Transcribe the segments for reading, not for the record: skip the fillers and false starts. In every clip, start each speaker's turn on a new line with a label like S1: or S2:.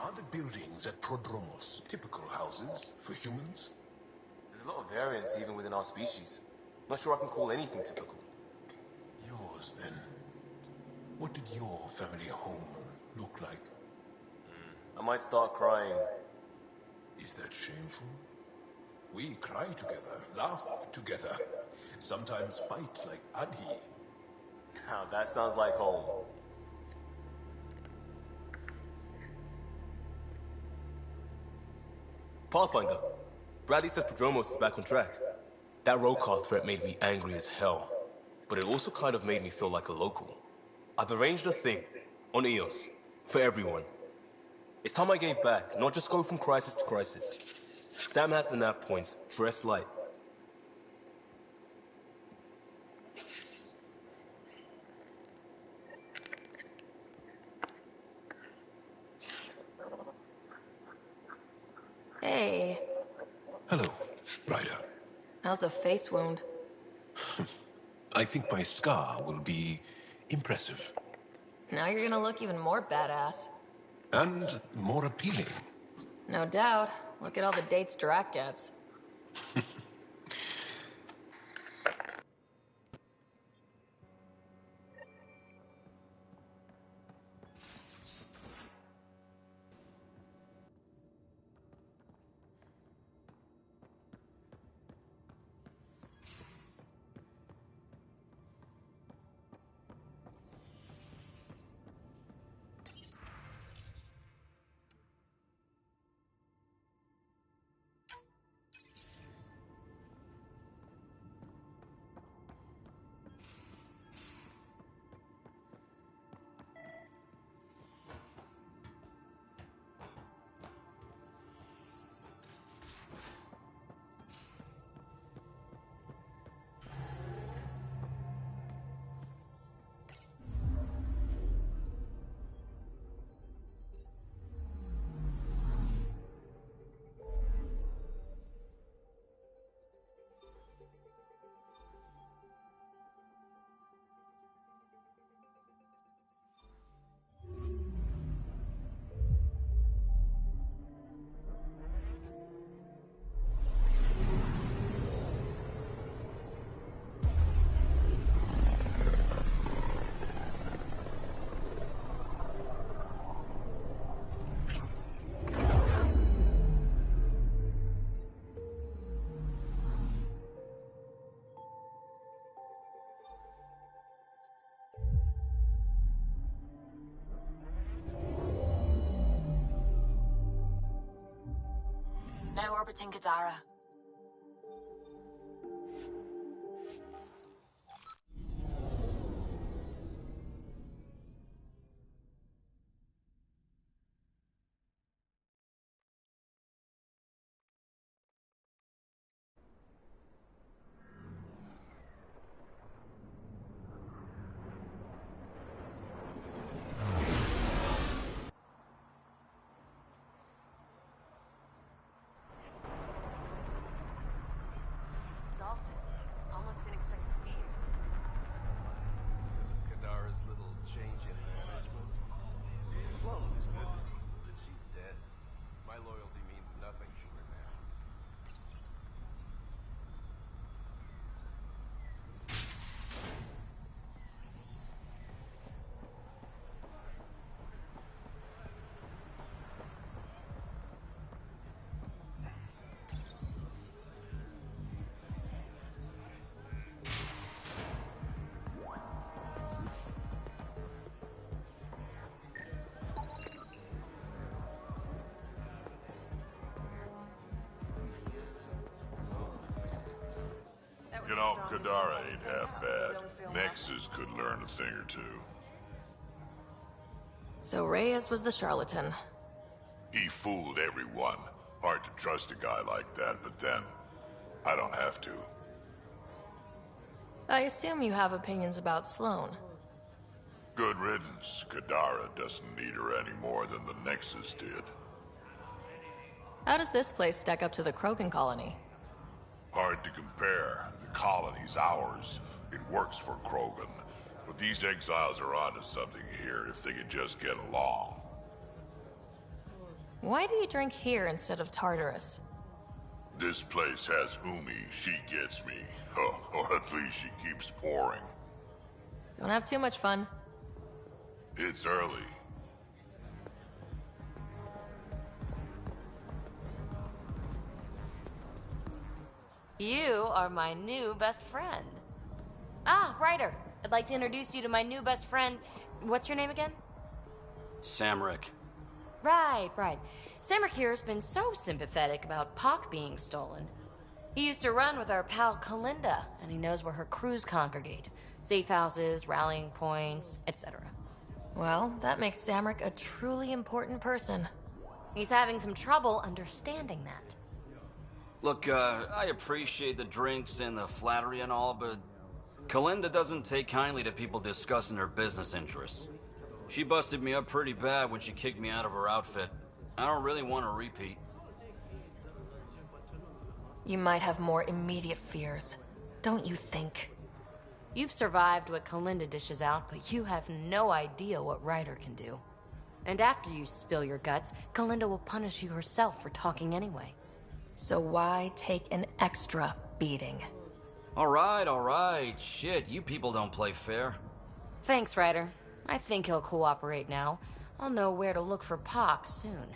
S1: Are the buildings at Prodromos typical houses for humans?
S2: There's a lot of variance even within our species. Not sure I can call anything typical.
S1: Yours, then. What did your family home look like?
S2: I might start crying.
S1: Is that shameful? We cry together, laugh together, sometimes fight like Adhi.
S2: Now that sounds like home. Pathfinder, Bradley says Prodromos is back on track. That road car threat made me angry as hell, but it also kind of made me feel like a local. I've arranged a thing, on EOS, for everyone. It's time I gave back, not just go from crisis to crisis. Sam has the nav points, dress light.
S3: Hey.
S1: Hello, Ryder.
S3: How's the face wound?
S1: I think my scar will be impressive.
S3: Now you're gonna look even more badass.
S1: And more appealing.
S3: No doubt. Look at all the dates Drac gets.
S4: Now orbiting Gadara.
S5: You know, Kadara ain't half bad. Nexus could learn a thing or two.
S3: So Reyes was the charlatan.
S5: He fooled everyone. Hard to trust a guy like that, but then, I don't have to.
S3: I assume you have opinions about Sloane.
S5: Good riddance. Kadara doesn't need her any more than the Nexus did.
S3: How does this place stack up to the Krogan colony?
S5: Hard to compare. The colony's ours. It works for Krogan. But these exiles are onto something here if they can just get along.
S3: Why do you drink here instead of Tartarus?
S5: This place has Umi. She gets me. Oh, or at least she keeps pouring.
S3: Don't have too much fun.
S5: It's early.
S6: You are my new best friend. Ah, Ryder. I'd like to introduce you to my new best friend. What's your name again?
S7: Samric.
S6: Right. Samric here's been so sympathetic about Pock being stolen. He used to run with our pal Kalinda, and he knows where her crews congregate. Safe houses, rallying points, etc.
S3: Well, that makes Samric a truly important person.
S6: He's having some trouble understanding that.
S7: Look, I appreciate the drinks and the flattery and all, but Kalinda doesn't take kindly to people discussing her business interests. She busted me up pretty bad when she kicked me out of her outfit. I don't really want to repeat.
S3: You might have more immediate fears, don't you think?
S6: You've survived what Kalinda dishes out, but you have no idea what Ryder can do. And after you spill your guts, Kalinda will punish you herself for talking anyway.
S3: So why take an extra beating?
S7: All right. Shit, you people don't play fair.
S6: Thanks, Ryder. I think he'll cooperate now. I'll know where to look for Pock soon.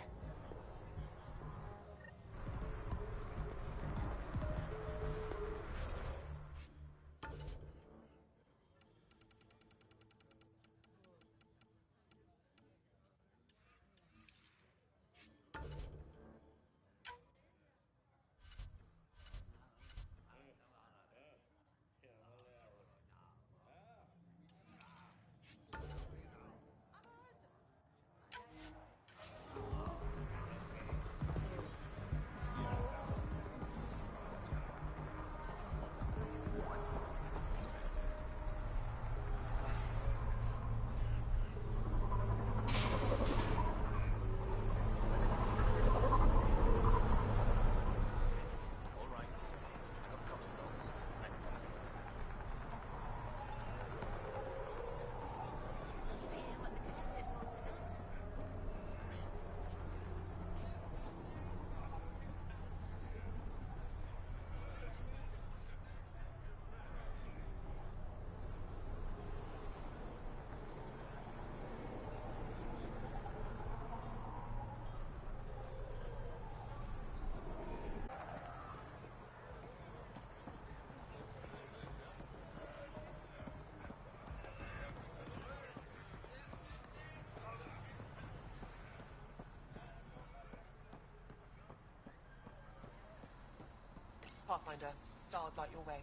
S8: Pathfinder, stars light your way.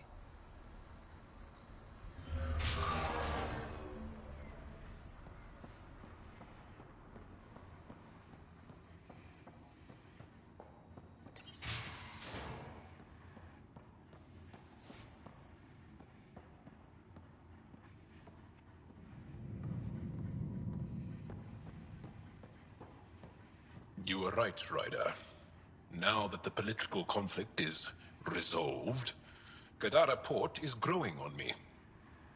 S1: You were right, Ryder. Now that the political conflict is resolved, Gadara Port is growing on me.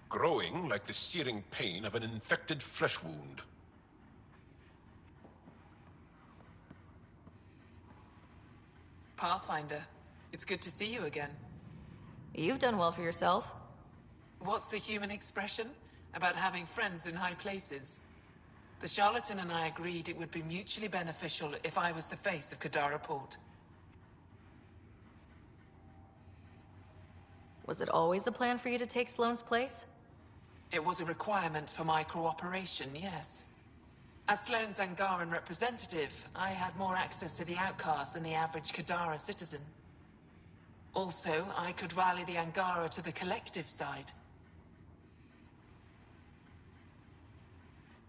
S1: Growing like the searing pain of an infected flesh wound.
S8: Pathfinder, it's good to see you again.
S3: You've done well for yourself.
S8: What's the human expression about having friends in high places? The charlatan and I agreed it would be mutually beneficial if I was the face of Gadara Port.
S3: Was it always the plan for you to take Sloane's place?
S8: It was a requirement for my cooperation, yes. As Sloane's Angaran representative, I had more access to the outcasts than the average Kadara citizen. Also, I could rally the Angara to the collective side.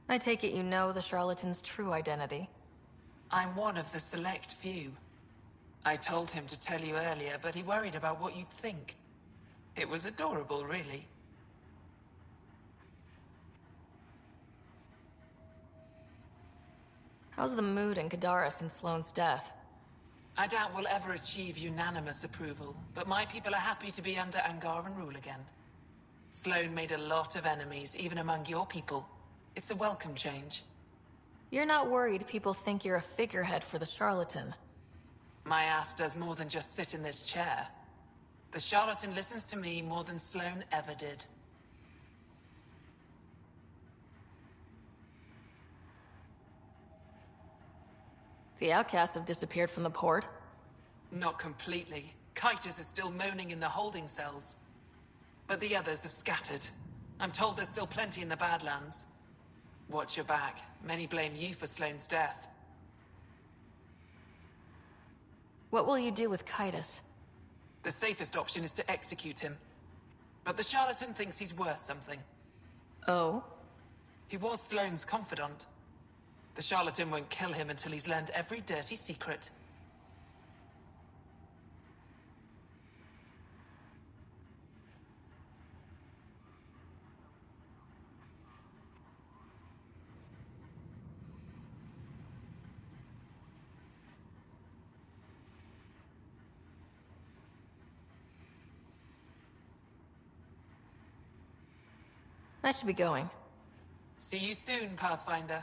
S3: I take it you know the charlatan's true identity.
S8: I'm one of the select few. I told him to tell you earlier, but he worried about what you'd think. It was adorable, really.
S3: How's the mood in Kadara since Sloane's death?
S8: I doubt we'll ever achieve unanimous approval, but my people are happy to be under Angaran rule again. Sloane made a lot of enemies, even among your people. It's a welcome change.
S3: You're not worried people think you're a figurehead for the charlatan?
S8: My ass does more than just sit in this chair. The charlatan listens to me more than Sloane ever did.
S3: The outcasts have disappeared from the port?
S8: Not completely. Kitus is still moaning in the holding cells. But the others have scattered. I'm told there's still plenty in the Badlands. Watch your back. Many blame you for Sloane's death.
S3: What will you do with Kitus?
S8: The safest option is to execute him. But the charlatan thinks he's worth something.
S3: Oh?
S8: He was Sloane's confidant. The charlatan won't kill him until he's learned every dirty secret.
S3: I should be going.
S8: See you soon, Pathfinder.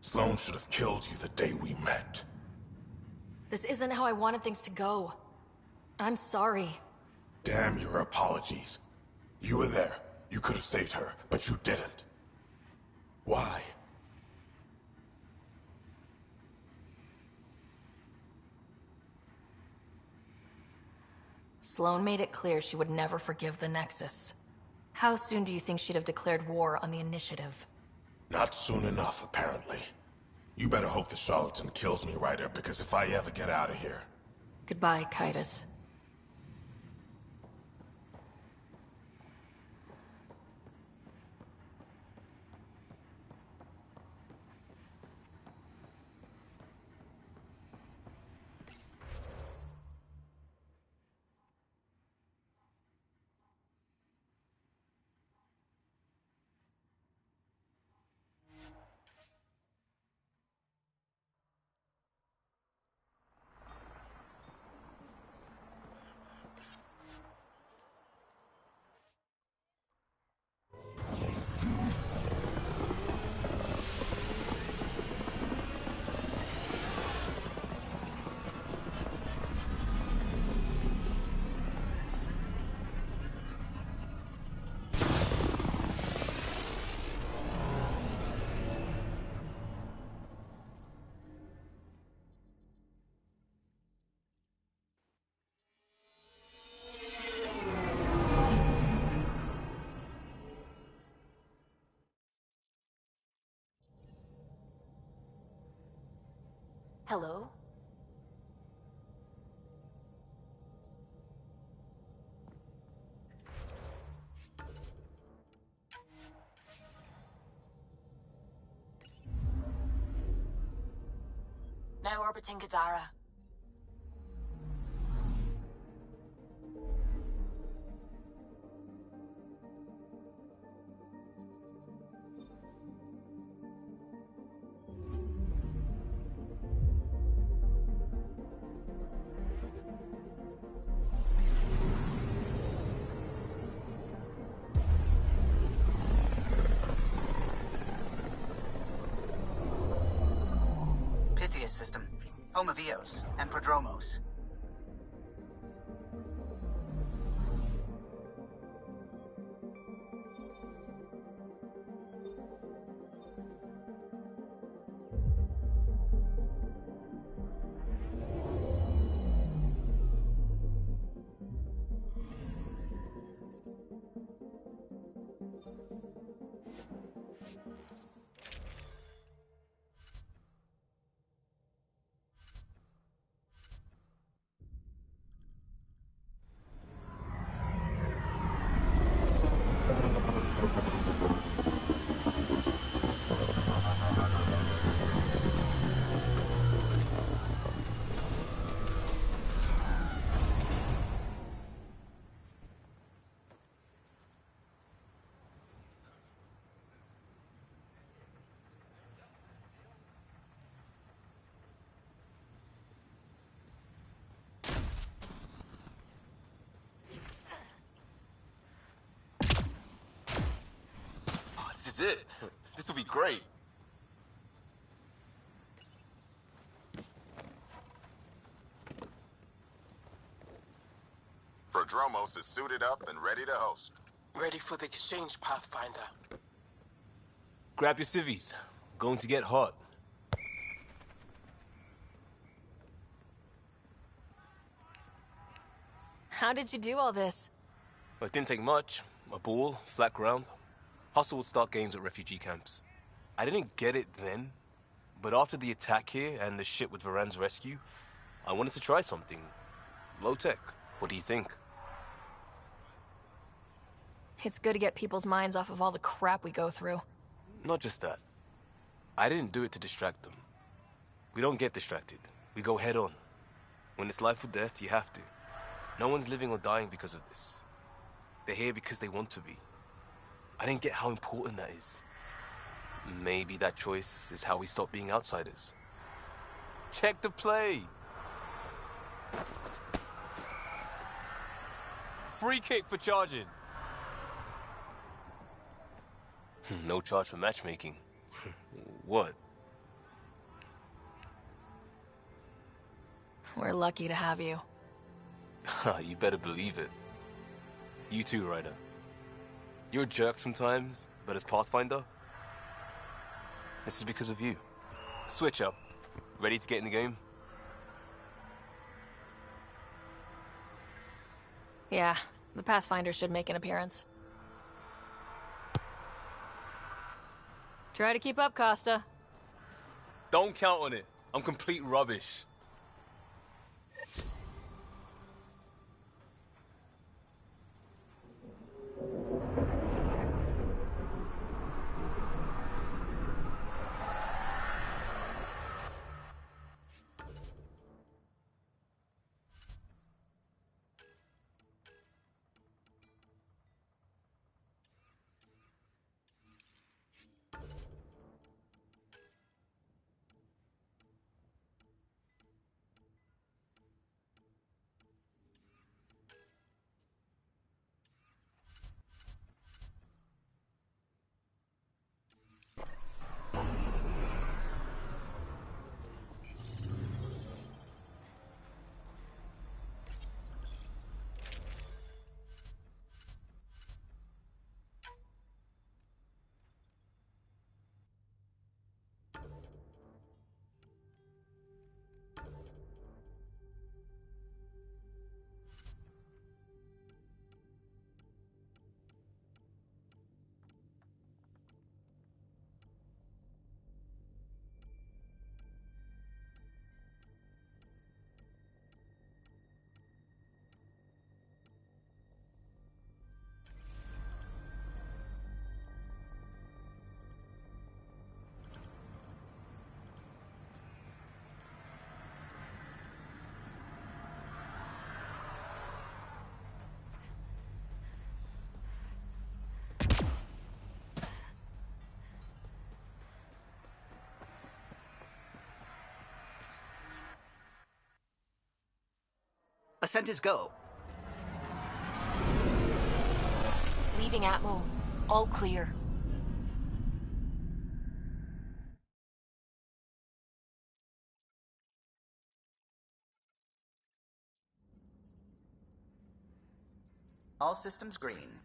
S1: Sloane should have killed you the day we met.
S3: This isn't how I wanted things to go. I'm sorry.
S1: Damn your apologies. You were there. You could have saved her, but you didn't. Why?
S3: Sloane made it clear she would never forgive the Nexus. How soon do you think she'd have declared war on the Initiative?
S1: Not soon enough, apparently. You better hope the charlatan kills me right here, because if I ever get out of here...
S3: Goodbye, Kitus. Hello?
S4: Now orbiting Gadara.
S9: System, home of Eos and Prodromos.
S10: is it. This will be great.
S5: Prodromos is suited up and ready to host.
S11: Ready for the exchange, Pathfinder.
S2: Grab your civvies. Going to get hot.
S3: How did you do all this?
S2: Well, it didn't take much. A ball, flat ground. Hustle would start games at refugee camps. I didn't get it then, but after the attack here and the shit with Varan's rescue, I wanted to try something. Low-tech. What do you think?
S3: It's good to get people's minds off of all the crap we go through.
S2: Not just that. I didn't do it to distract them. We don't get distracted. We go head on. When it's life or death, you have to. No one's living or dying because of this. They're here because they want to be. I didn't get how important that is. Maybe that choice is how we stop being outsiders. Check the play! Free kick for charging. No charge for matchmaking. What?
S3: We're lucky to have you.
S2: You better believe it. You too, Ryder. You're a jerk sometimes, but as Pathfinder, this is because of you. Switch up. Ready to get in the game?
S3: Yeah, the Pathfinder should make an appearance. Try to keep up, Costa.
S2: Don't count on it. I'm complete rubbish.
S9: Ascent is go.
S4: Leaving Atmo. All clear.
S9: All systems green.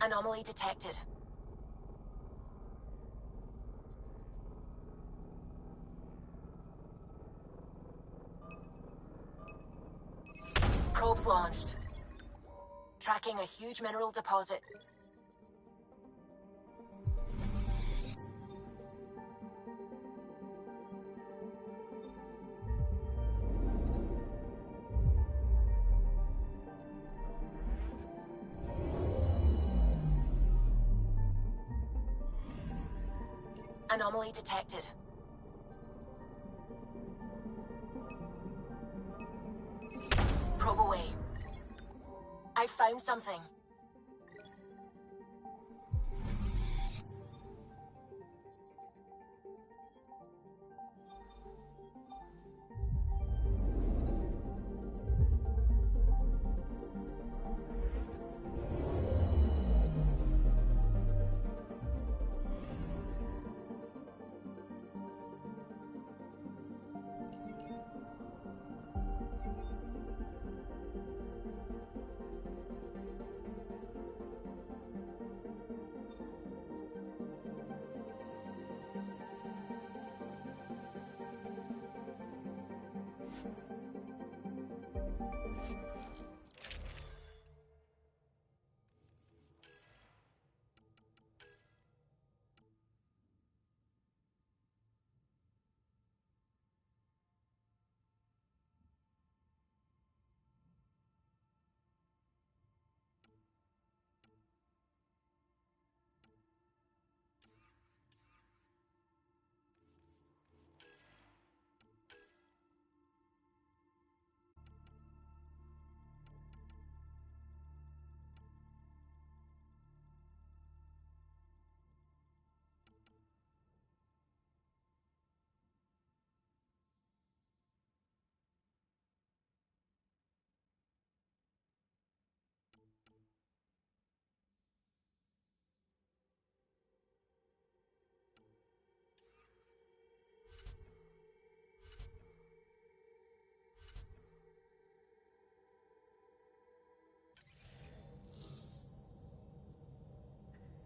S4: Anomaly detected. Probes launched. Tracking a huge mineral deposit. Anomaly detected. Probe away. I found something.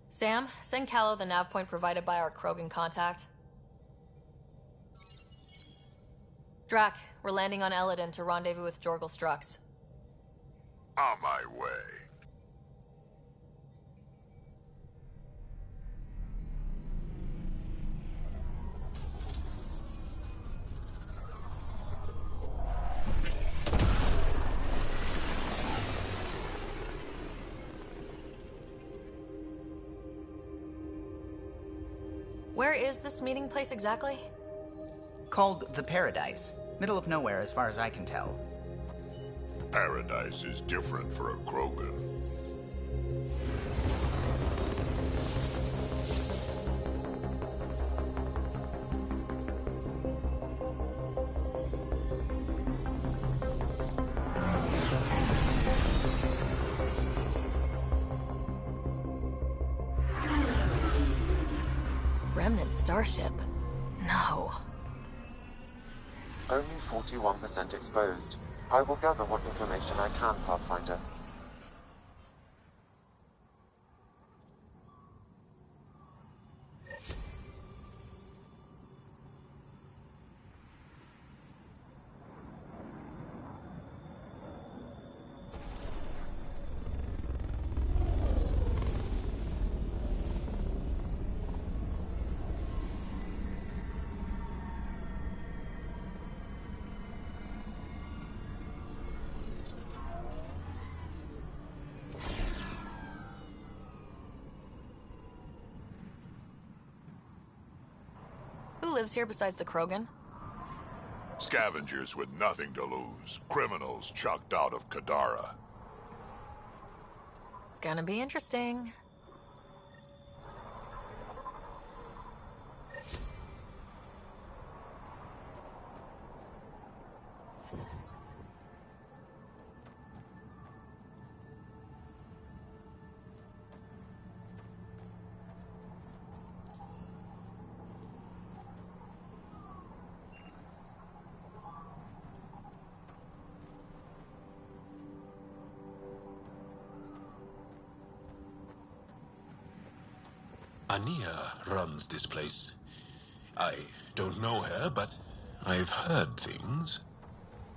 S3: Sam, send Callow the nav point provided by our Krogan contact. Drac, we're landing on Eladin to rendezvous with Jorgal Strux.
S5: On my way.
S3: Where is this meeting place exactly?
S9: Called the Paradise. Middle of nowhere as far as I can tell.
S5: Paradise is different for a Krogan.
S3: Remnant starship? No.
S11: Only 41% exposed. I will gather what information I can, Pathfinder.
S3: Who lives here besides the Krogan?
S5: Scavengers with nothing to lose. Criminals chucked out of Kadara.
S3: Gonna be interesting.
S1: Ania runs this place. I don't know her, but I've heard things.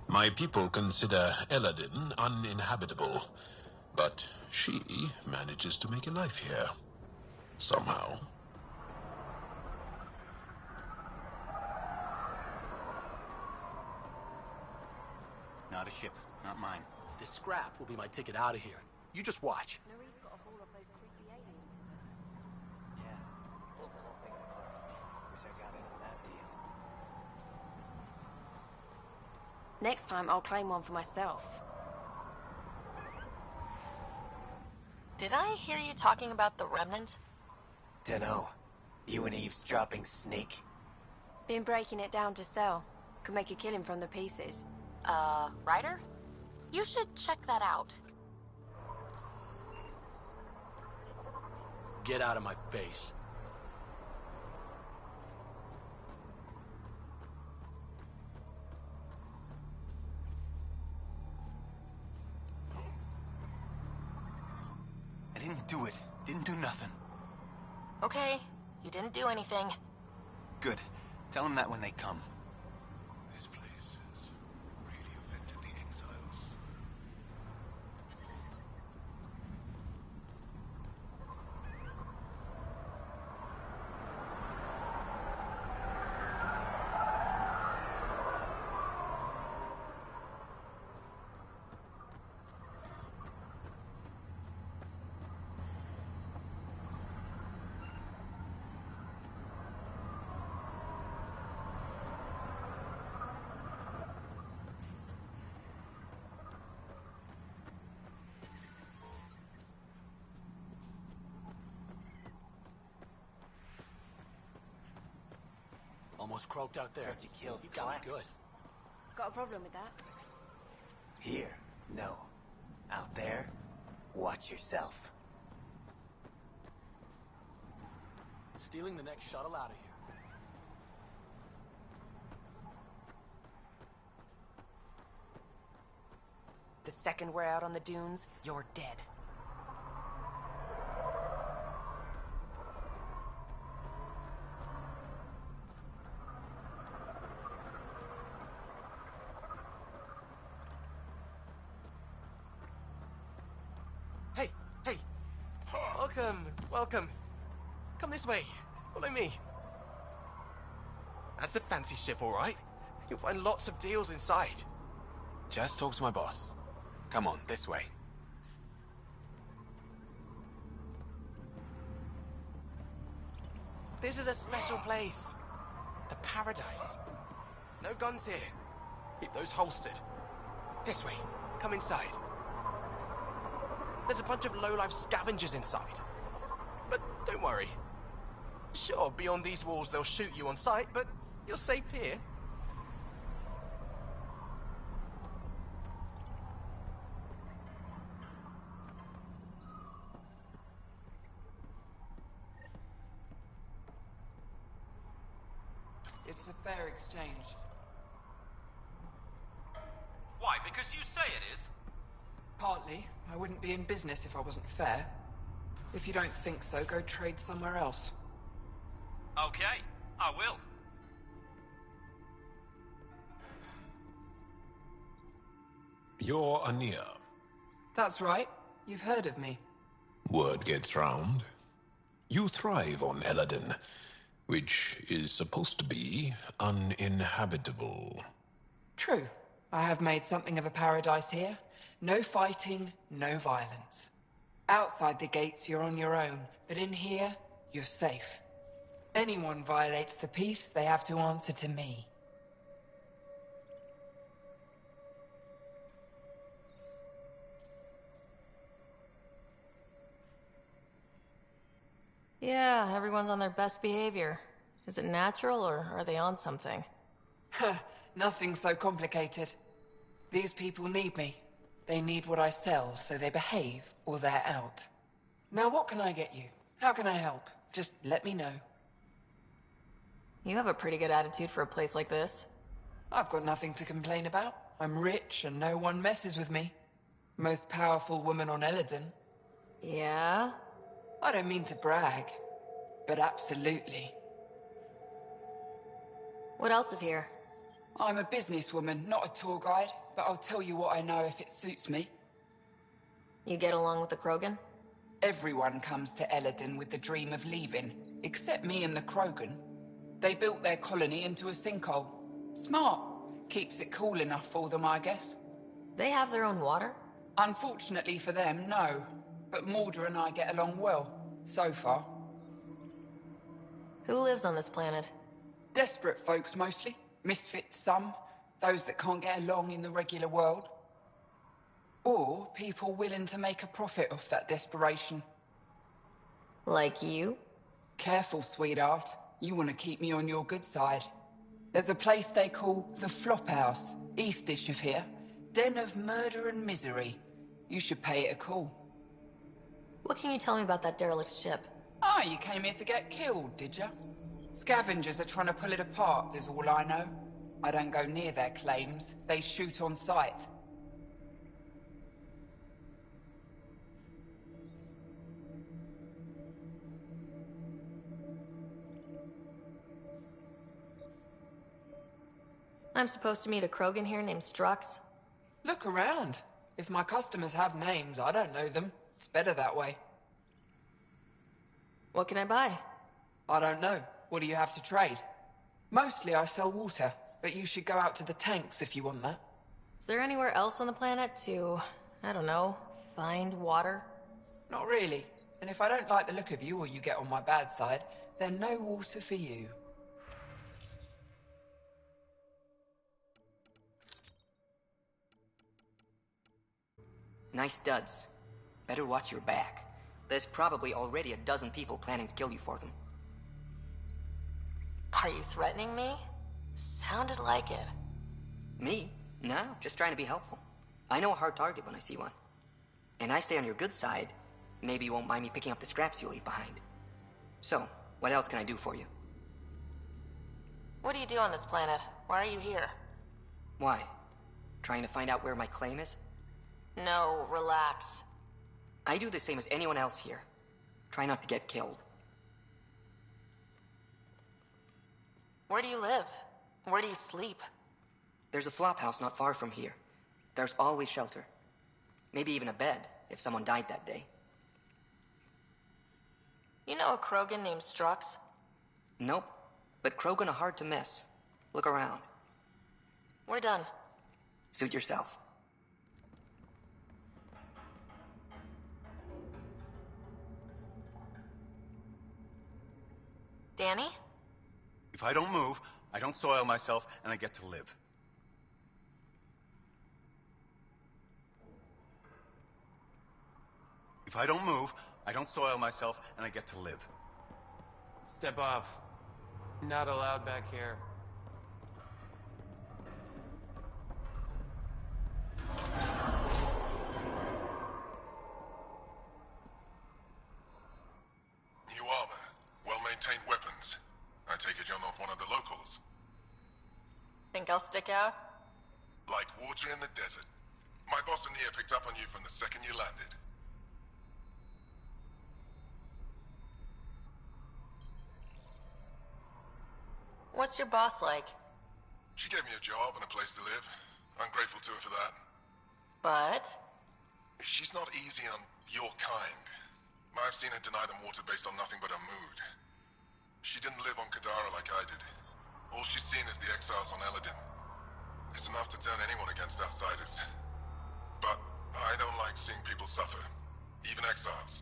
S1: My people consider Eladin uninhabitable, but she manages to make a life here. Somehow.
S12: Not a ship, not mine.
S13: This scrap will be my ticket out of here. You just watch.
S6: Norie's got a hold of those creepy aliens.
S12: Yeah, pulled the whole thing apart. Wish I got in on that deal.
S6: Next time, I'll claim one for myself.
S3: Did I hear you talking about the Remnant?
S12: Dunno. You an eavesdropping snake?
S6: Been breaking it down to sell. Could make a killing from the pieces.
S3: Ryder? You should check that out.
S13: Get out of my face.
S12: I didn't do it. Didn't do nothing.
S3: Okay, you didn't do anything.
S12: Good. Tell them that when they come.
S1: This place has really affected the exiles.
S13: Almost croaked out there.
S12: You killed
S13: You got me good.
S6: Got a problem with that?
S12: Here, no. Out there, watch yourself.
S13: Stealing the next shuttle out of here.
S4: The second we're out on the dunes, you're dead.
S13: Hey, hey! Welcome, welcome. Come this way. Follow me. That's a fancy ship, all right. You'll find lots of deals inside.
S14: Just talk to my boss. Come on, this way.
S13: This is a special place. The paradise. No guns here. Keep those holstered. This way. Come inside. There's a bunch of low-life scavengers inside. But don't worry. Sure, beyond these walls they'll shoot you on sight, but you're safe here.
S8: It's a fair exchange.
S10: Why? Because you say it is?
S8: Partly. I wouldn't be in business if I wasn't fair. If you don't think so, go trade somewhere else.
S10: Okay, I will.
S1: You're Ania.
S8: That's right. You've heard of me.
S1: Word gets round. You thrive on Eladin, which is supposed to be uninhabitable.
S8: True. I have made something of a paradise here. No fighting, no violence. Outside the gates, you're on your own, but in here, you're safe. Anyone violates the peace, they have to answer to me.
S3: Yeah, everyone's on their best behavior. Is it natural, or are they on something?
S8: Nothing so complicated. These people need me. They need what I sell, so they behave, or they're out. Now what can I get you? How can I help? Just let me know.
S3: You have a pretty good attitude for a place like this.
S8: I've got nothing to complain about. I'm rich and no one messes with me. Most powerful woman on Eladin.
S3: Yeah?
S8: I don't mean to brag,
S15: but absolutely.
S3: What else is here?
S15: I'm a businesswoman, not a tour guide, but I'll tell you what I know if it suits me.
S3: You get along with the Krogan?
S15: Everyone comes to Eladin with the dream of leaving, except me and the Krogan. They built their colony into a sinkhole. Smart. Keeps it cool enough for them, I guess.
S3: They have their own water?
S15: Unfortunately for them, no. But Mordor and I get along well, so far.
S3: Who lives on this planet?
S15: Desperate folks, mostly. Misfits, some. Those that can't get along in the regular world. Or people willing to make a profit off that desperation.
S3: Like you?
S15: Careful, sweetheart. You want to keep me on your good side. There's a place they call the Flophouse, eastish of here. Den of murder and misery. You should pay it a call.
S3: What can you tell me about that derelict ship?
S15: Ah, you came here to get killed, did ya? Scavengers are trying to pull it apart, is all I know. I don't go near their claims. They shoot on sight.
S3: I'm supposed to meet a Krogan here named Strux.
S15: Look around. If my customers have names, I don't know them. It's better that way.
S3: What can I buy?
S15: I don't know. What do you have to trade? Mostly I sell water, but you should go out to the tanks if you want that.
S3: Is there anywhere else on the planet to, I don't know, find water?
S15: Not really. And if I don't like the look of you or you get on my bad side, then no water for you.
S16: Nice studs. Better watch your back. There's probably already a dozen people planning to kill you for them.
S3: Are you threatening me? Sounded like it.
S16: Me? No, just trying to be helpful. I know a hard target when I see one. And I stay on your good side, maybe you won't mind me picking up the scraps you leave behind. So, what else can I do for you?
S3: What do you do on this planet? Why are you here?
S16: Why? Trying to find out where my claim is?
S3: No, relax.
S16: I do the same as anyone else here. Try not to get killed.
S3: Where do you live? Where do you sleep?
S16: There's a flop house not far from here. There's always shelter. Maybe even a bed, if someone died that day.
S3: You know a Krogan named Strux?
S16: Nope. But Krogan are hard to miss. Look around.
S3: We're done.
S16: Suit yourself.
S3: Danny?
S17: If I don't move, I don't soil myself, and I get to live. If I don't move, I don't soil myself, and I get to live.
S13: Step off. Not allowed back here.
S1: New armor, well-maintained weapons. I take it you're not one of the locals.
S3: Think I'll stick out?
S1: Like water in the desert. My boss and Nia picked up on you from the second you landed.
S3: What's your boss like?
S1: She gave me a job and a place to live. I'm grateful to her for that.
S3: But?
S1: She's not easy on your kind. I've seen her deny them water based on nothing but her mood. She didn't live on Kadara like I did. All she's seen is the exiles on Eladin. It's enough to turn anyone against outsiders. But I don't like seeing people suffer, even exiles.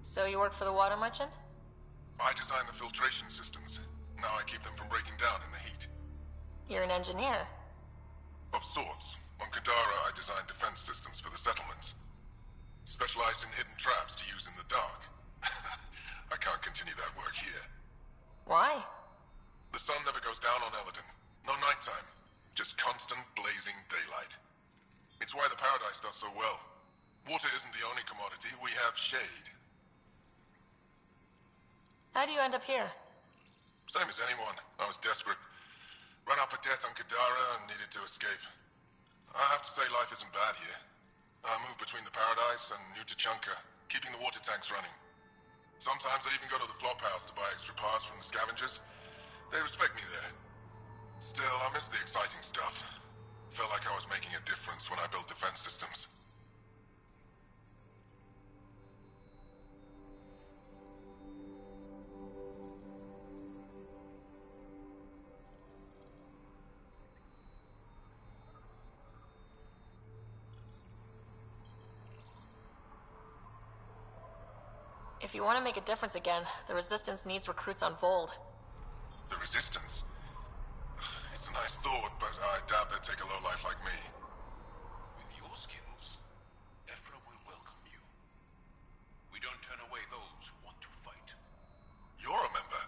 S3: So you work for the water merchant?
S1: I design the filtration systems. Now I keep them from breaking down in the heat.
S3: You're an engineer.
S1: Of sorts. On Kadara, I design defense systems for the settlements. Specialized in hidden traps to use in the dark. I can't continue that work here.
S3: Why?
S1: The sun never goes down on Eladin. No nighttime. Just constant blazing daylight. It's why the Paradise does so well. Water isn't the only commodity. We have shade.
S3: How do you end up here?
S1: Same as anyone. I was desperate. Ran up a debt on Kadara and needed to escape.
S18: I have to say life isn't bad here. I move between the Paradise and New Tachanka, keeping the water tanks running. Sometimes I even go to the flop house to buy extra parts from the scavengers. They respect me there. Still, I miss the exciting stuff. Felt like I was making a difference when I built defense systems.
S3: If you want to make a difference again, the Resistance needs recruits on Vold.
S18: The Resistance? It's a nice thought, but I doubt they'd take a lowlife like me.
S1: With your skills, Ephra will welcome you. We don't turn away those who want to fight.
S18: You're a member.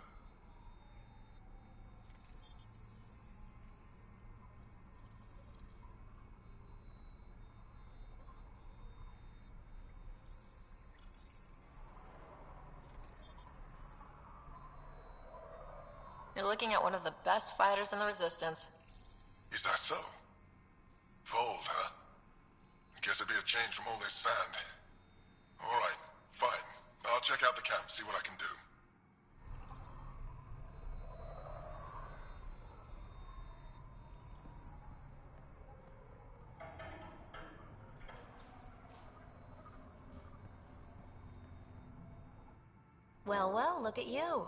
S3: You're looking at one of the best fighters in the Resistance.
S18: Is that so? Vold, huh? Guess it'd be a change from all this sand. Alright, fine. I'll check out the camp, see what I can do.
S19: Well, well, look at you.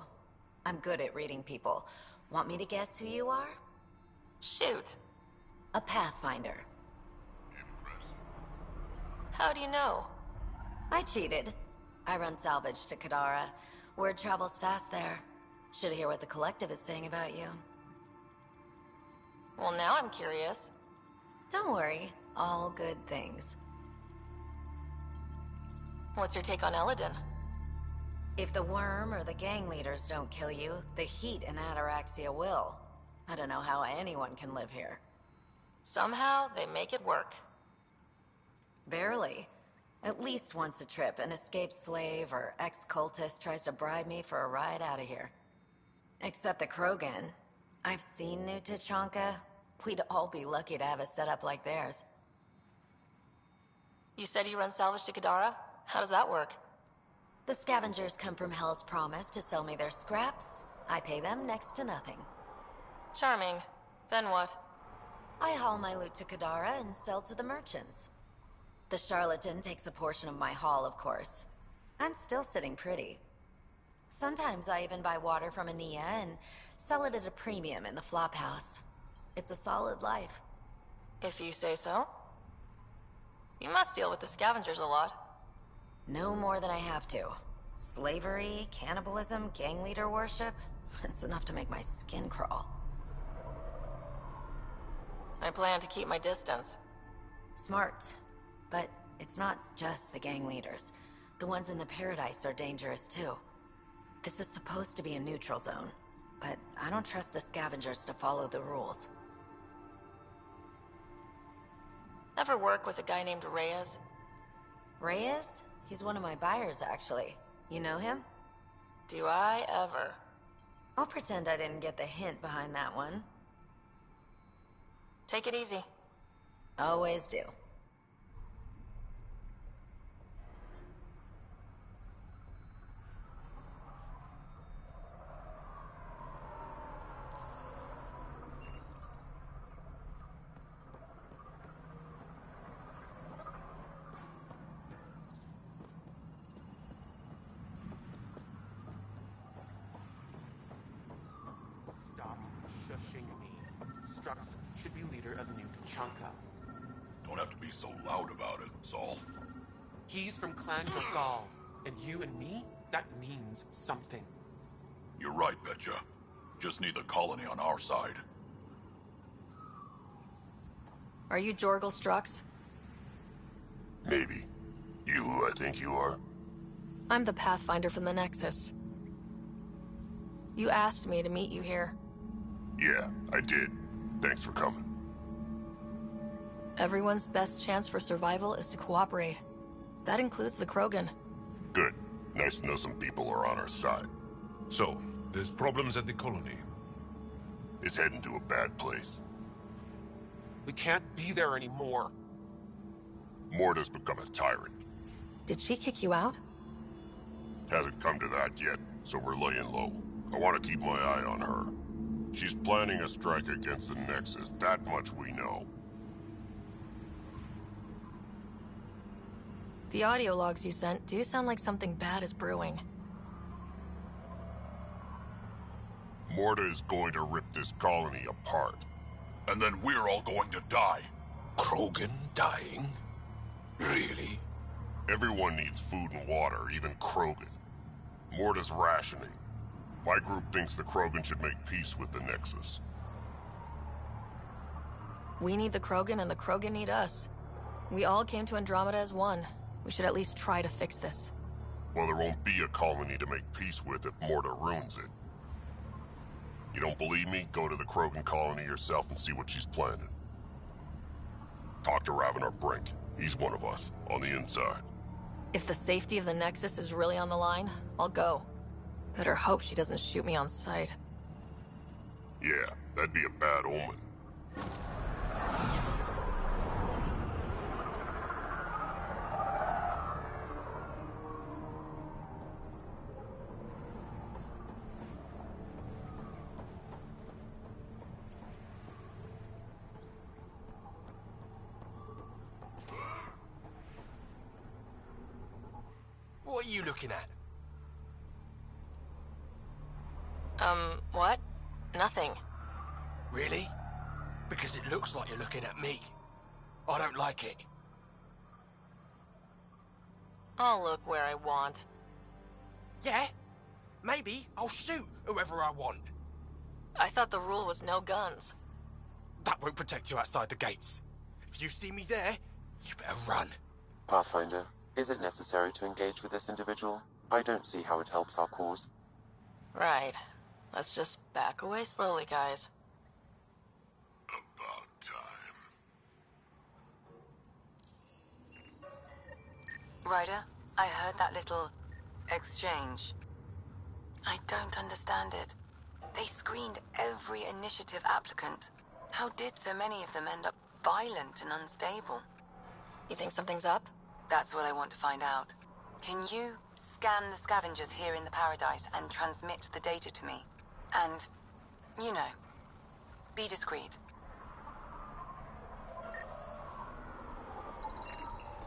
S19: I'm good at reading people. Want me to guess who you are?
S3: Shoot.
S19: A Pathfinder.
S3: How do you know?
S19: I cheated. I run salvage to Kadara. Word travels fast there. Should hear what the Collective is saying about you.
S3: Well, now I'm curious.
S19: Don't worry. All good things.
S3: What's your take on Eladin?
S19: If the worm or the gang leaders don't kill you, the heat in Ataraxia will. I don't know how anyone can live here.
S3: Somehow, they make it work.
S19: Barely. At least once a trip, an escaped slave or ex-cultist tries to bribe me for a ride out of here. Except the Krogan. I've seen New Tachanka. We'd all be lucky to have a setup like theirs.
S3: You said you run salvage to Kadara? How does that work?
S19: The scavengers come from Hell's Promise to sell me their scraps. I pay them next to nothing.
S3: Charming. Then what?
S19: I haul my loot to Kadara and sell to the merchants. The charlatan takes a portion of my haul, of course. I'm still sitting pretty. Sometimes I even buy water from Ania and sell it at a premium in the flop house. It's a solid life.
S3: If you say so. You must deal with the scavengers a lot.
S19: No more than I have to. Slavery, cannibalism, gang leader worship. It's enough to make my skin crawl.
S3: I plan to keep my distance.
S19: Smart. But it's not just the gang leaders. The ones in the Paradise are dangerous too. This is supposed to be a neutral zone, but I don't trust the scavengers to follow the rules.
S3: Ever work with a guy named Reyes?
S19: Reyes? He's one of my buyers, actually. You know him?
S3: Do I ever?
S19: I'll pretend I didn't get the hint behind that one.
S3: Take it easy.
S19: Always do.
S13: Strux should be leader of New Tachanka.
S5: Don't have to be so loud about it, Saul.
S13: He's from Clan Drogal, and you and me, that means something.
S5: You're right, Betcha. Just need the colony on our side.
S3: Are you Jorgal Strux?
S5: Maybe. You who I think you are?
S3: I'm the Pathfinder from the Nexus. You asked me to meet you here.
S5: Yeah, I did. Thanks for coming.
S3: Everyone's best chance for survival is to cooperate. That includes the Krogan.
S5: Good. Nice to know some people are on our side.
S1: So, there's problems at the colony.
S5: It's heading to a bad place.
S13: We can't be there anymore.
S5: Morta's become a tyrant.
S3: Did she kick you out?
S5: Hasn't come to that yet, so we're laying low. I want to keep my eye on her. She's planning a strike against the Nexus, that much we know.
S3: The audio logs you sent do sound like something bad is brewing.
S5: Morta is going to rip this colony apart. And then we're all going to die.
S1: Krogan dying? Really?
S5: Everyone needs food and water, even Krogan. Morta's rationing. My group thinks the Krogan should make peace with the Nexus.
S3: We need the Krogan and the Krogan need us. We all came to Andromeda as one. We should at least try to fix this.
S5: Well, there won't be a colony to make peace with if Morta ruins it. You don't believe me? Go to the Krogan colony yourself and see what she's planning. Talk to Ravener Brink. He's one of us, on the inside.
S3: If the safety of the Nexus is really on the line, I'll go. Better hope she doesn't shoot me on sight.
S5: Yeah, that'd be a bad omen.
S13: What are you looking at?
S3: What? Nothing.
S13: Really? Because it looks like you're looking at me. I don't like it.
S3: I'll look where I want.
S13: Yeah? Maybe I'll shoot whoever I want.
S3: I thought the rule was no guns.
S13: That won't protect you outside the gates. If you see me there, you better run.
S11: Pathfinder, is it necessary to engage with this individual? I don't see how it helps our cause.
S3: Right. Let's just back away slowly, guys.
S5: About time.
S4: Ryder, I heard that little exchange. I don't understand it. They screened every initiative applicant. How did so many of them end up violent and unstable?
S3: You think something's up?
S4: That's what I want to find out. Can you scan the scavengers here in the Paradise and transmit the data to me? And, you know, be discreet.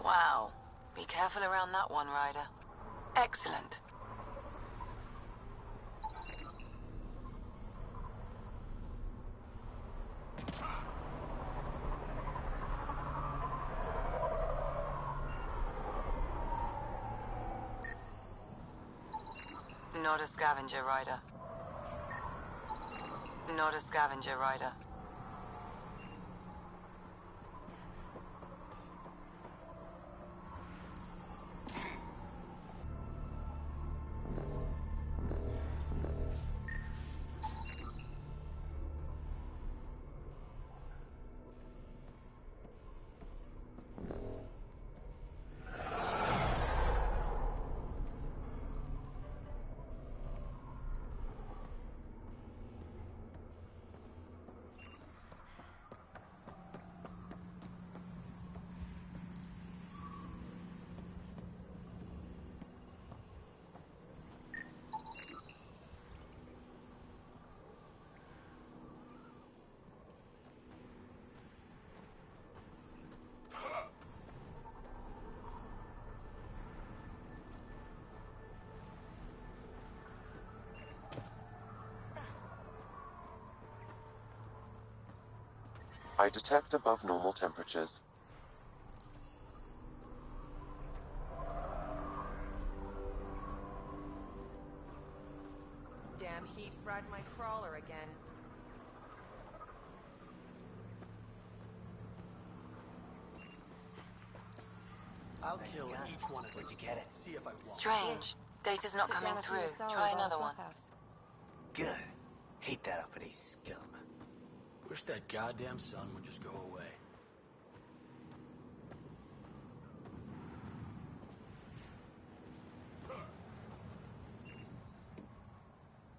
S4: Wow. Be careful around that one, Ryder. Excellent. Not a scavenger, Ryder. Not a scavenger, Ryder.
S11: I detect above normal temperatures.
S20: Damn heat fried my crawler again.
S12: I'll kill each one of them. Where'd you get it? See if I want.
S4: Strange. Data's not coming through. Try another one.
S12: Good. Hate that uppity scum.
S7: Wish that goddamn sun would just go away.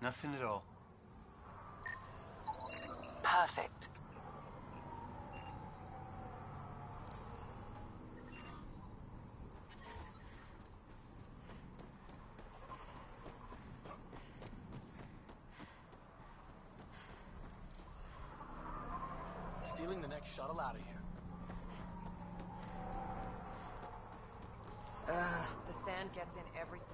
S17: Nothing at all.
S4: Perfect.
S12: Stealing the next shuttle out of here.
S20: The sand gets in everything.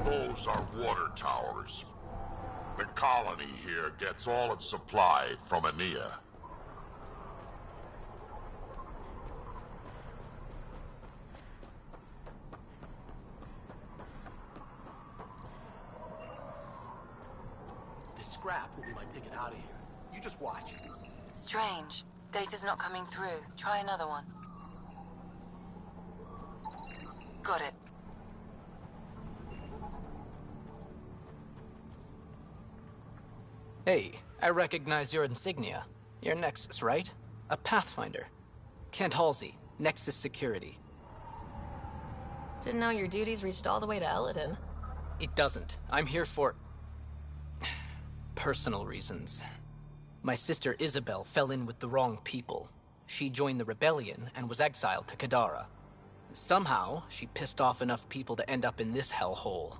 S21: Those are water towers. The colony here gets all its supply from Aeneas.
S12: This scrap will be my ticket out of here. You just watch.
S4: Strange. Data's not coming through. Try another one. Got it.
S22: Hey, I recognize your insignia. Your Nexus, right? A Pathfinder. Kent Halsey, Nexus Security.
S3: Didn't know your duties reached all the way to Eladin.
S22: It doesn't. I'm here for... personal reasons. My sister Isabel fell in with the wrong people. She joined the rebellion and was exiled to Kadara. Somehow, she pissed off enough people to end up in this hellhole.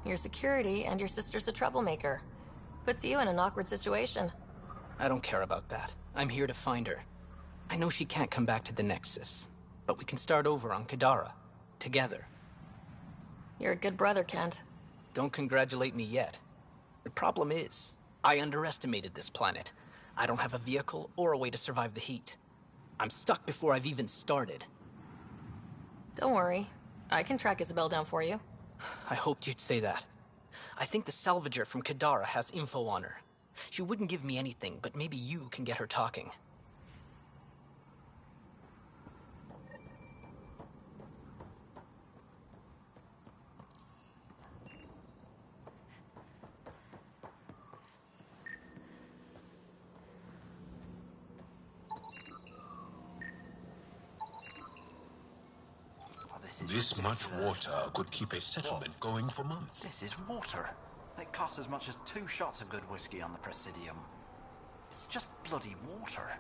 S3: Your security and your sister's a troublemaker. Puts you in an awkward situation.
S22: I don't care about that. I'm here to find her. I know she can't come back to the Nexus, but we can start over on Kadara. Together.
S3: You're a good brother, Kent.
S22: Don't congratulate me yet. The problem is, I underestimated this planet. I don't have a vehicle or a way to survive the heat. I'm stuck before I've even started.
S3: Don't worry. I can track Isabel down for you.
S22: I hoped you'd say that. I think the salvager from Kadara has info on her. She wouldn't give me anything, but maybe you can get her talking.
S1: This much water could keep a settlement going for months.
S23: This is water. It costs as much as 2 shots of good whiskey on the Presidium. It's just bloody water.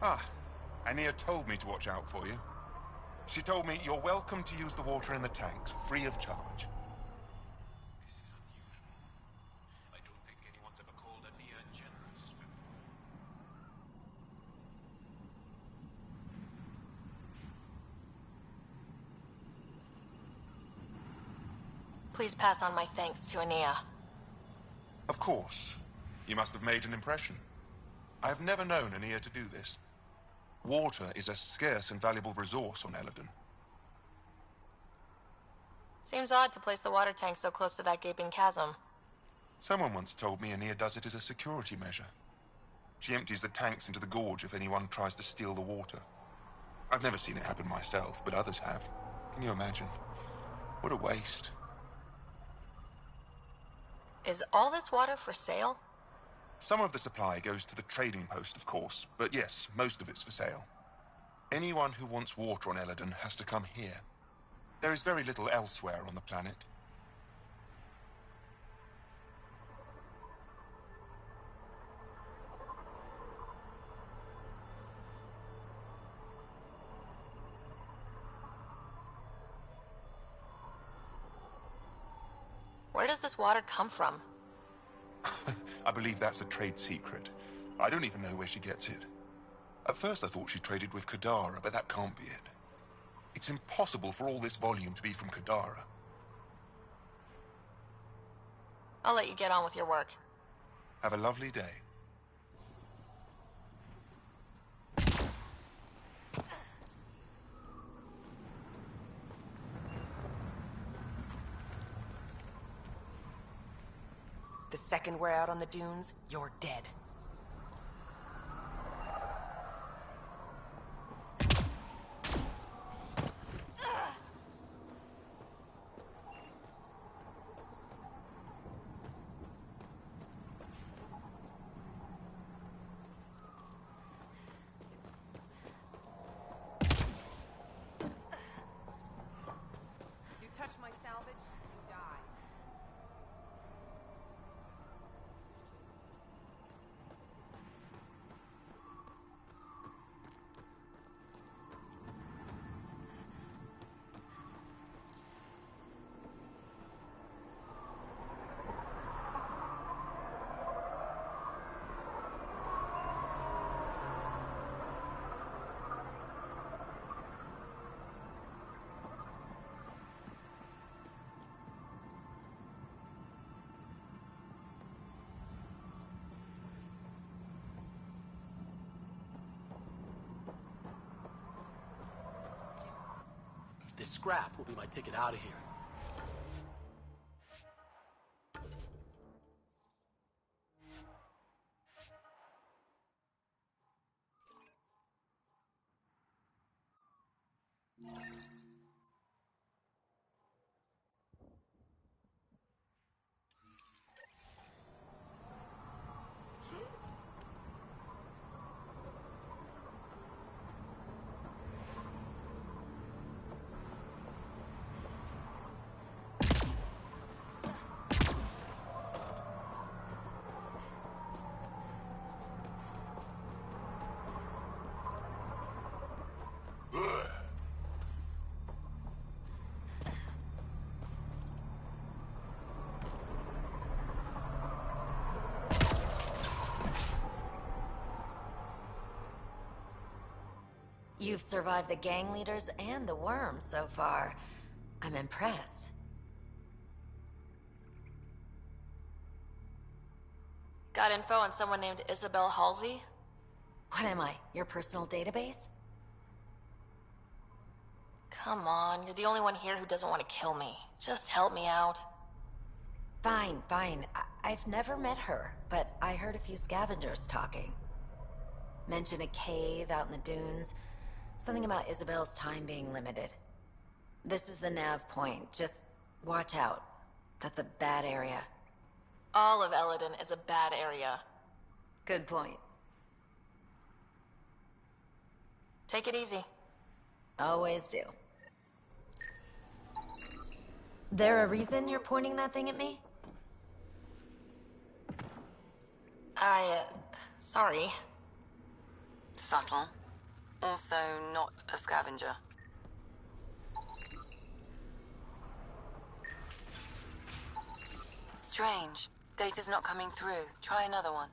S18: Ah, Ania told me to watch out for you. She told me you're welcome to use the water in the tanks, free of charge.
S1: I don't think anyone's ever called Ania generous before.
S3: Please pass on my thanks to Ania.
S18: Of course. You must have made an impression. I have never known Ania to do this. Water is a scarce and valuable resource on Eladin.
S3: Seems odd to place the water tank so close to that gaping chasm.
S18: Someone once told me Ania does it as a security measure. She empties the tanks into the gorge if anyone tries to steal the water. I've never seen it happen myself, but others have. Can you imagine? What a waste.
S3: Is all this water for sale?
S18: Some of the supply goes to the trading post, of course, but yes, most of it's for sale. Anyone who wants water on Eladin has to come here. There is very little elsewhere on the planet.
S3: Where does this water come from?
S2: I believe that's a trade secret. I don't even know where she gets it. At first I thought she traded with Kadara, but that can't be it. It's impossible for all this volume to be from Kadara.
S3: I'll let you get on with your work.
S2: Have a lovely day.
S20: The second we're out on the dunes, you're dead. You touch my salvage, you die.
S6: This scrap will be my ticket out of here.
S19: You've survived the gang leaders and the worms so far. I'm impressed.
S3: Got info on someone named Isabel Halsey?
S19: What am I, your personal database?
S3: Come on, you're the only one here who doesn't want to kill me. Just help me out.
S19: Fine, fine. I've never met her, but I heard a few scavengers talking. Mention a cave out in the dunes. Something about Isabel's time being limited. This is the nav point. Just watch out. That's a bad area.
S3: All of Eladon is a bad area.
S19: Good point.
S3: Take it easy.
S19: Always do. There a reason you're pointing that thing at me?
S3: Sorry.
S4: Subtle. Also not a scavenger. Strange. Data's not coming through. Try another one.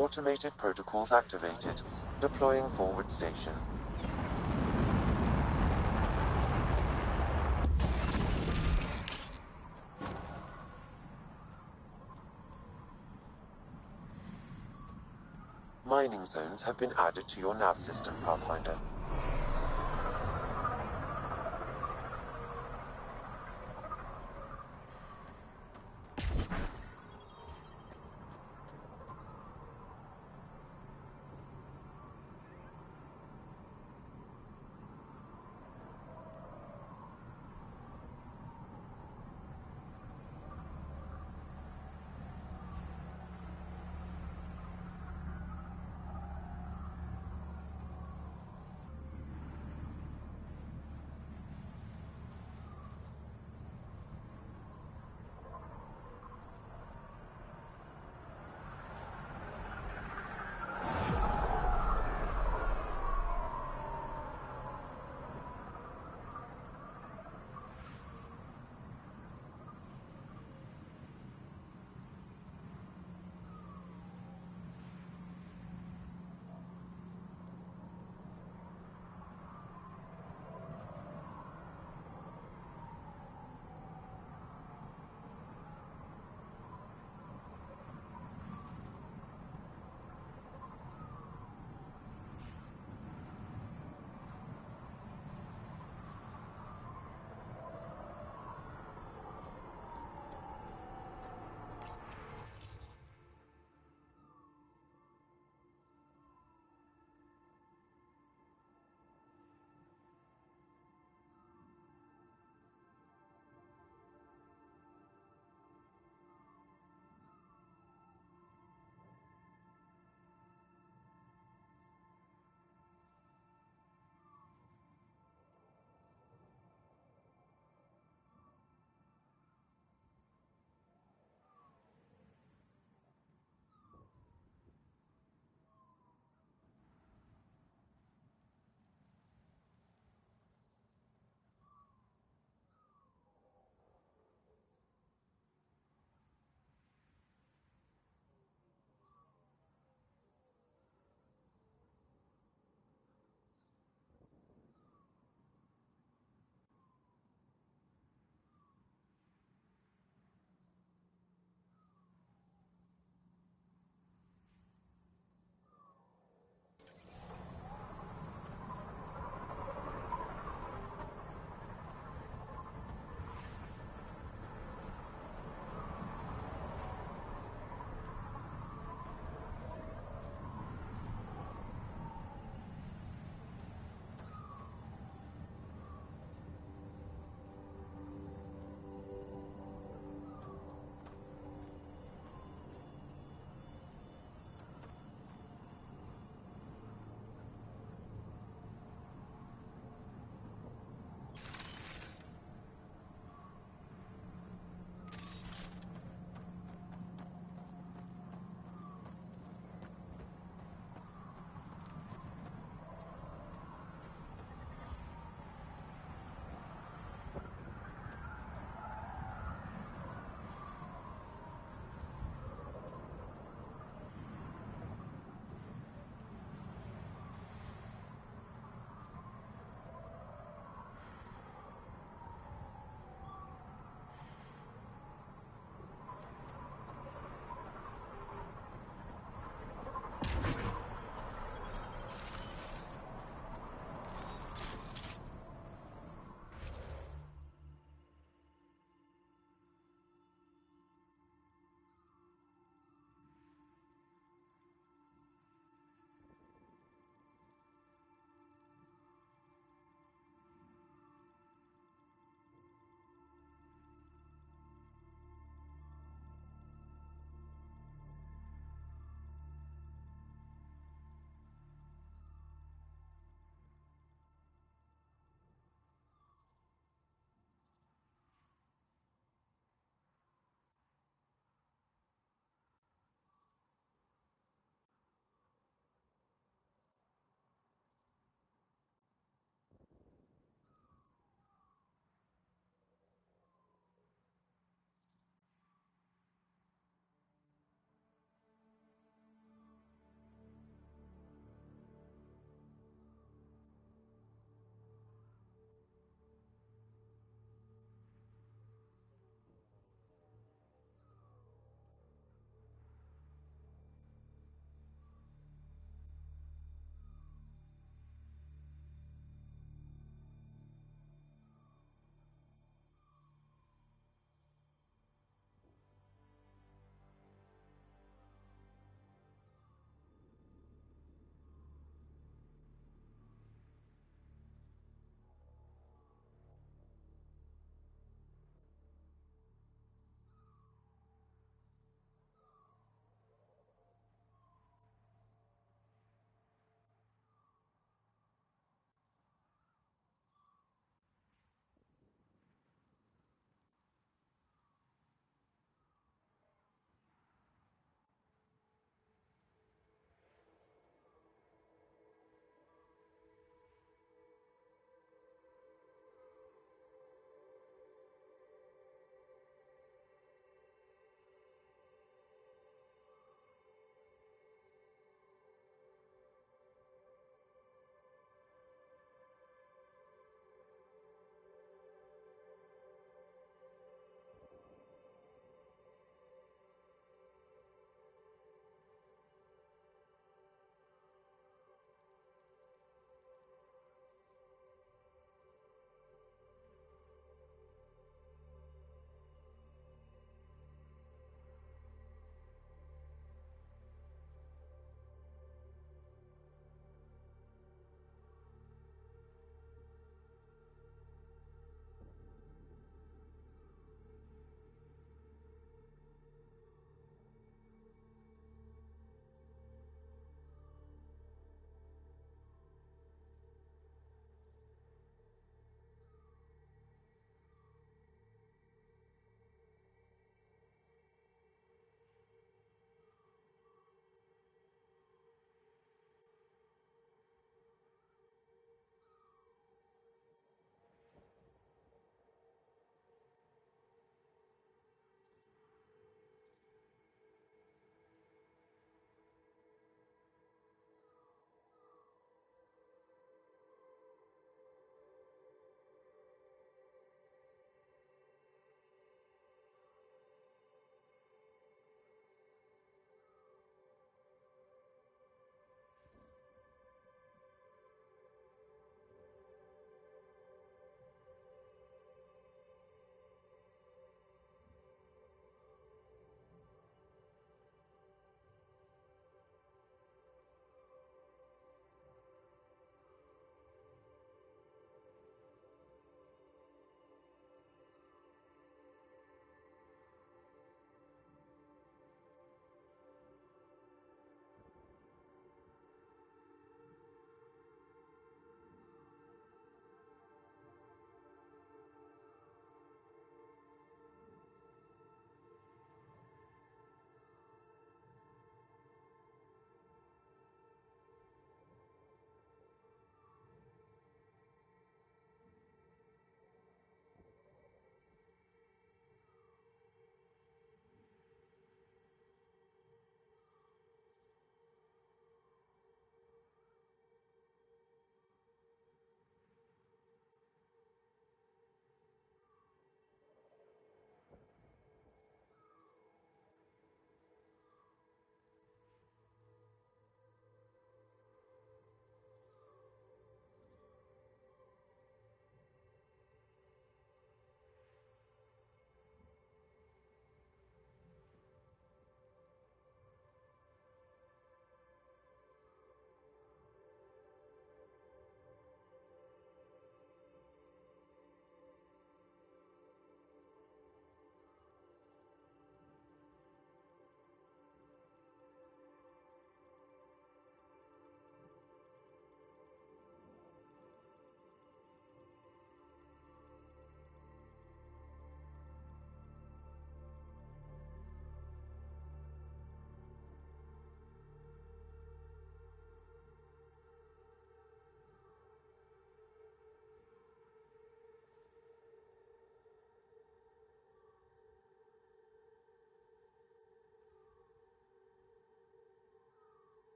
S11: Automated protocols activated. Deploying forward station. Mining zones have been added to your nav system, Pathfinder.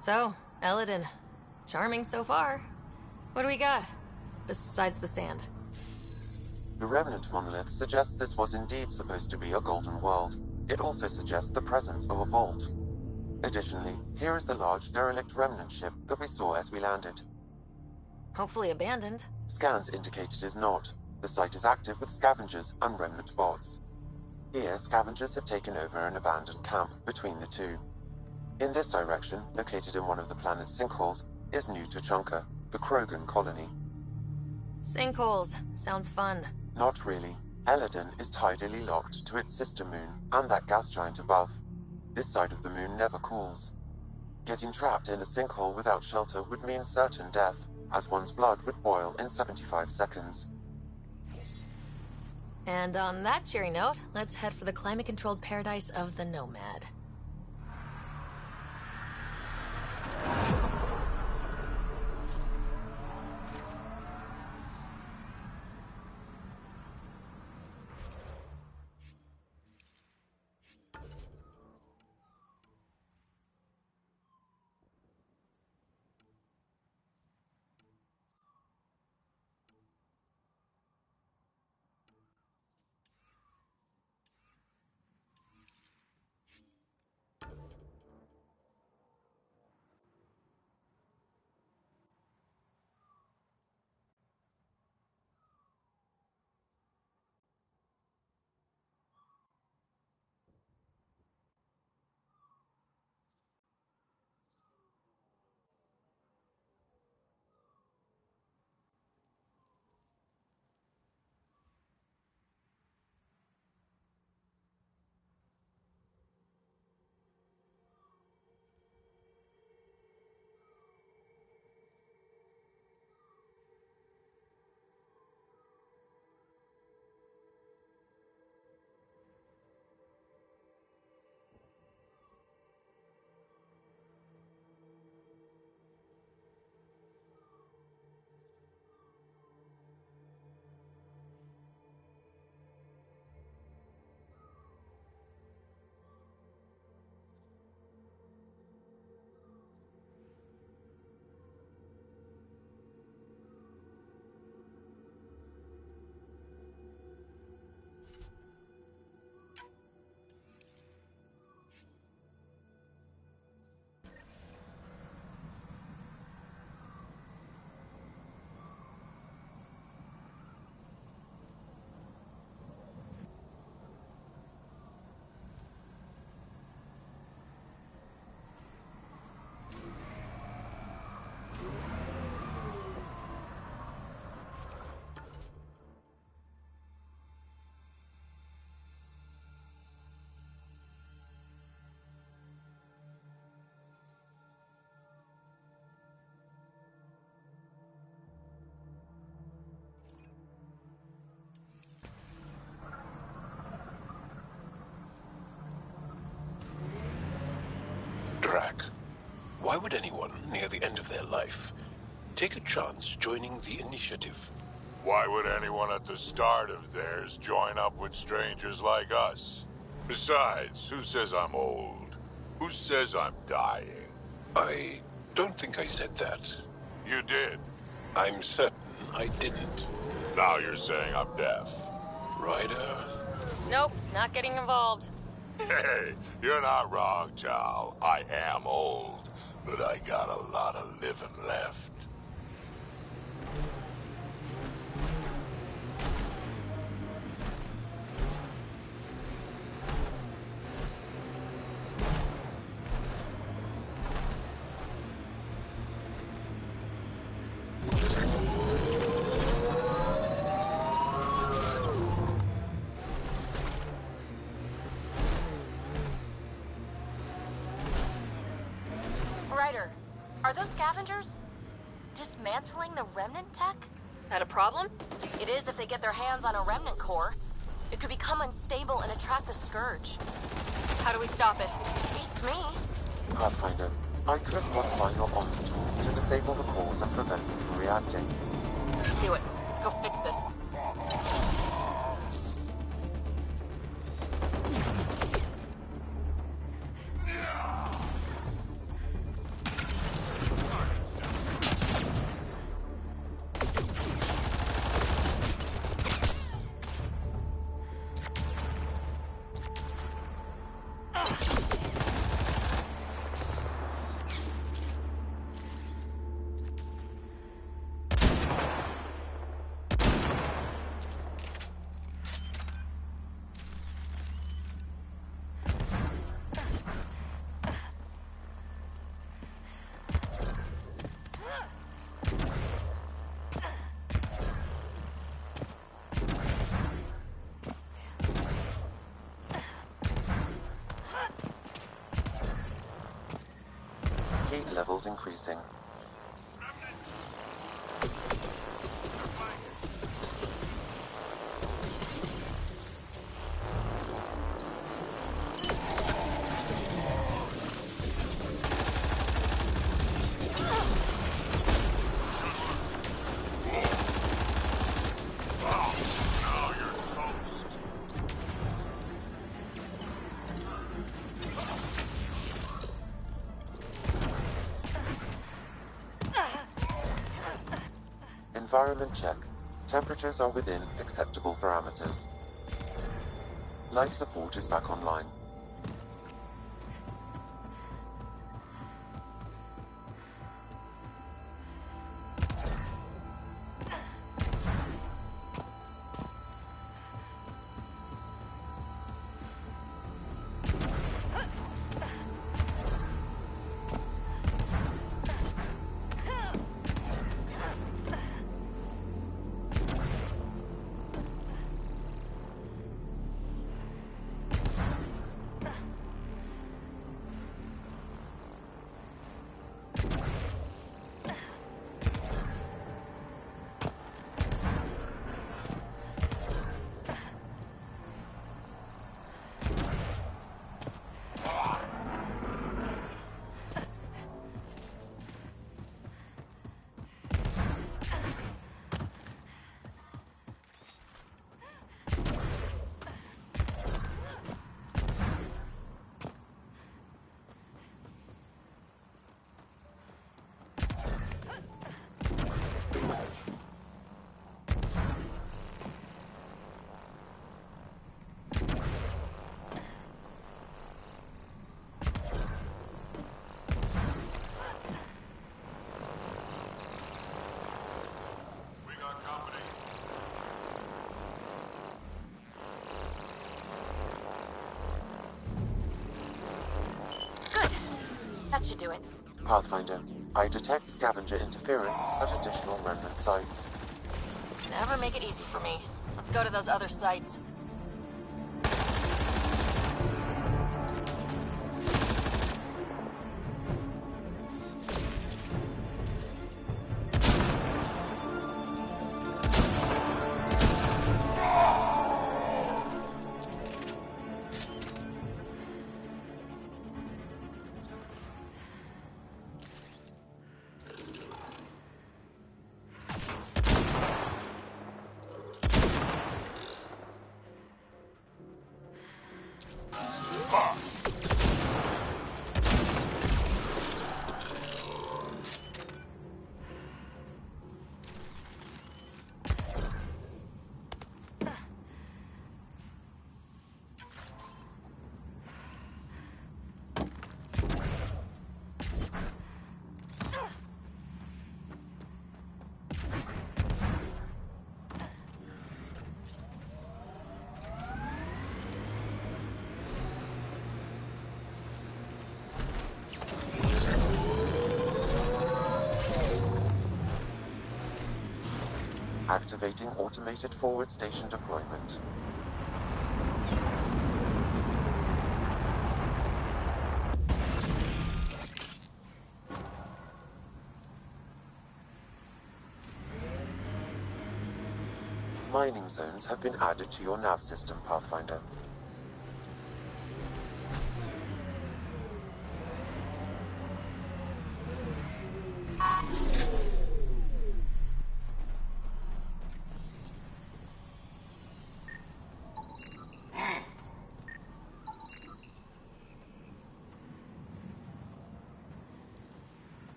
S3: So, Eladin. Charming so far. What do we got? Besides the sand.
S11: The remnant monolith suggests this was indeed supposed to be a golden world. It also suggests the presence of a vault. Additionally, here is the large derelict remnant ship that we saw as we landed.
S3: Hopefully abandoned.
S11: Scans indicate it is not. The site is active with scavengers and remnant bots. Here, scavengers have taken over an abandoned camp between the two. In this direction, located in one of the planet's sinkholes, is New Tuchanka, the Krogan colony.
S3: Sinkholes. Sounds fun.
S11: Not really. Eladin is tidally locked to its sister moon and that gas giant above. This side of the moon never cools. Getting trapped in a sinkhole without shelter would mean certain death, as one's blood would boil in 75 seconds.
S3: And on that cheery note, let's head for the climate-controlled paradise of the Nomad.
S1: Drac, why would anyone near the end of their life take a chance joining the Initiative?
S21: Why would anyone at the start of theirs join up with strangers like us? Besides, who says I'm old? Who says I'm dying?
S1: I don't think I said that.
S21: You did.
S1: I'm certain I didn't.
S21: Now you're saying I'm deaf.
S1: Ryder?
S3: Nope, not getting involved.
S21: Hey, you're not wrong, Tal. I am old, but I got a lot of living left.
S19: Ryder, are those scavengers dismantling the remnant tech?
S3: That a problem?
S19: It is if they get their hands on a remnant core. It could become unstable and attract the Scourge.
S3: How do we stop it?
S19: Beats me.
S11: Pathfinder, I could modify your Omni tool to disable the cores and prevent them from reacting.
S3: Do it. Let's go fix this.
S11: Heat levels increasing. Environment check. Temperatures are within acceptable parameters. Life support is back online.
S3: That should do it.
S11: Pathfinder, I detect scavenger interference at additional remnant sites.
S3: Never make it easy for me. Let's go to those other sites.
S11: Activating automated forward station deployment. Mining zones have been added to your nav system, Pathfinder.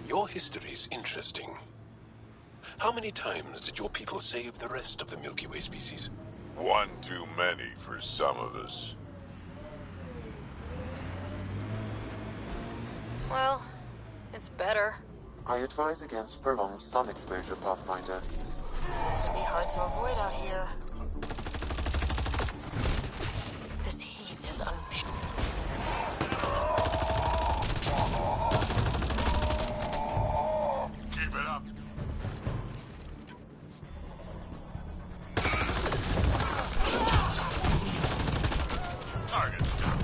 S1: Your history's interesting. How many times did your people save the rest of the Milky Way species?
S21: One too many for some of us.
S3: Well, it's better.
S11: I advise against prolonged sun exposure, Pathfinder.
S3: It'd be hard to avoid out here. This heat is unbearable.
S21: Keep it up. Target's down.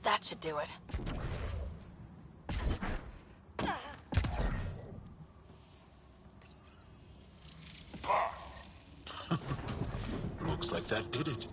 S3: That should do it.
S1: Looks like that did it.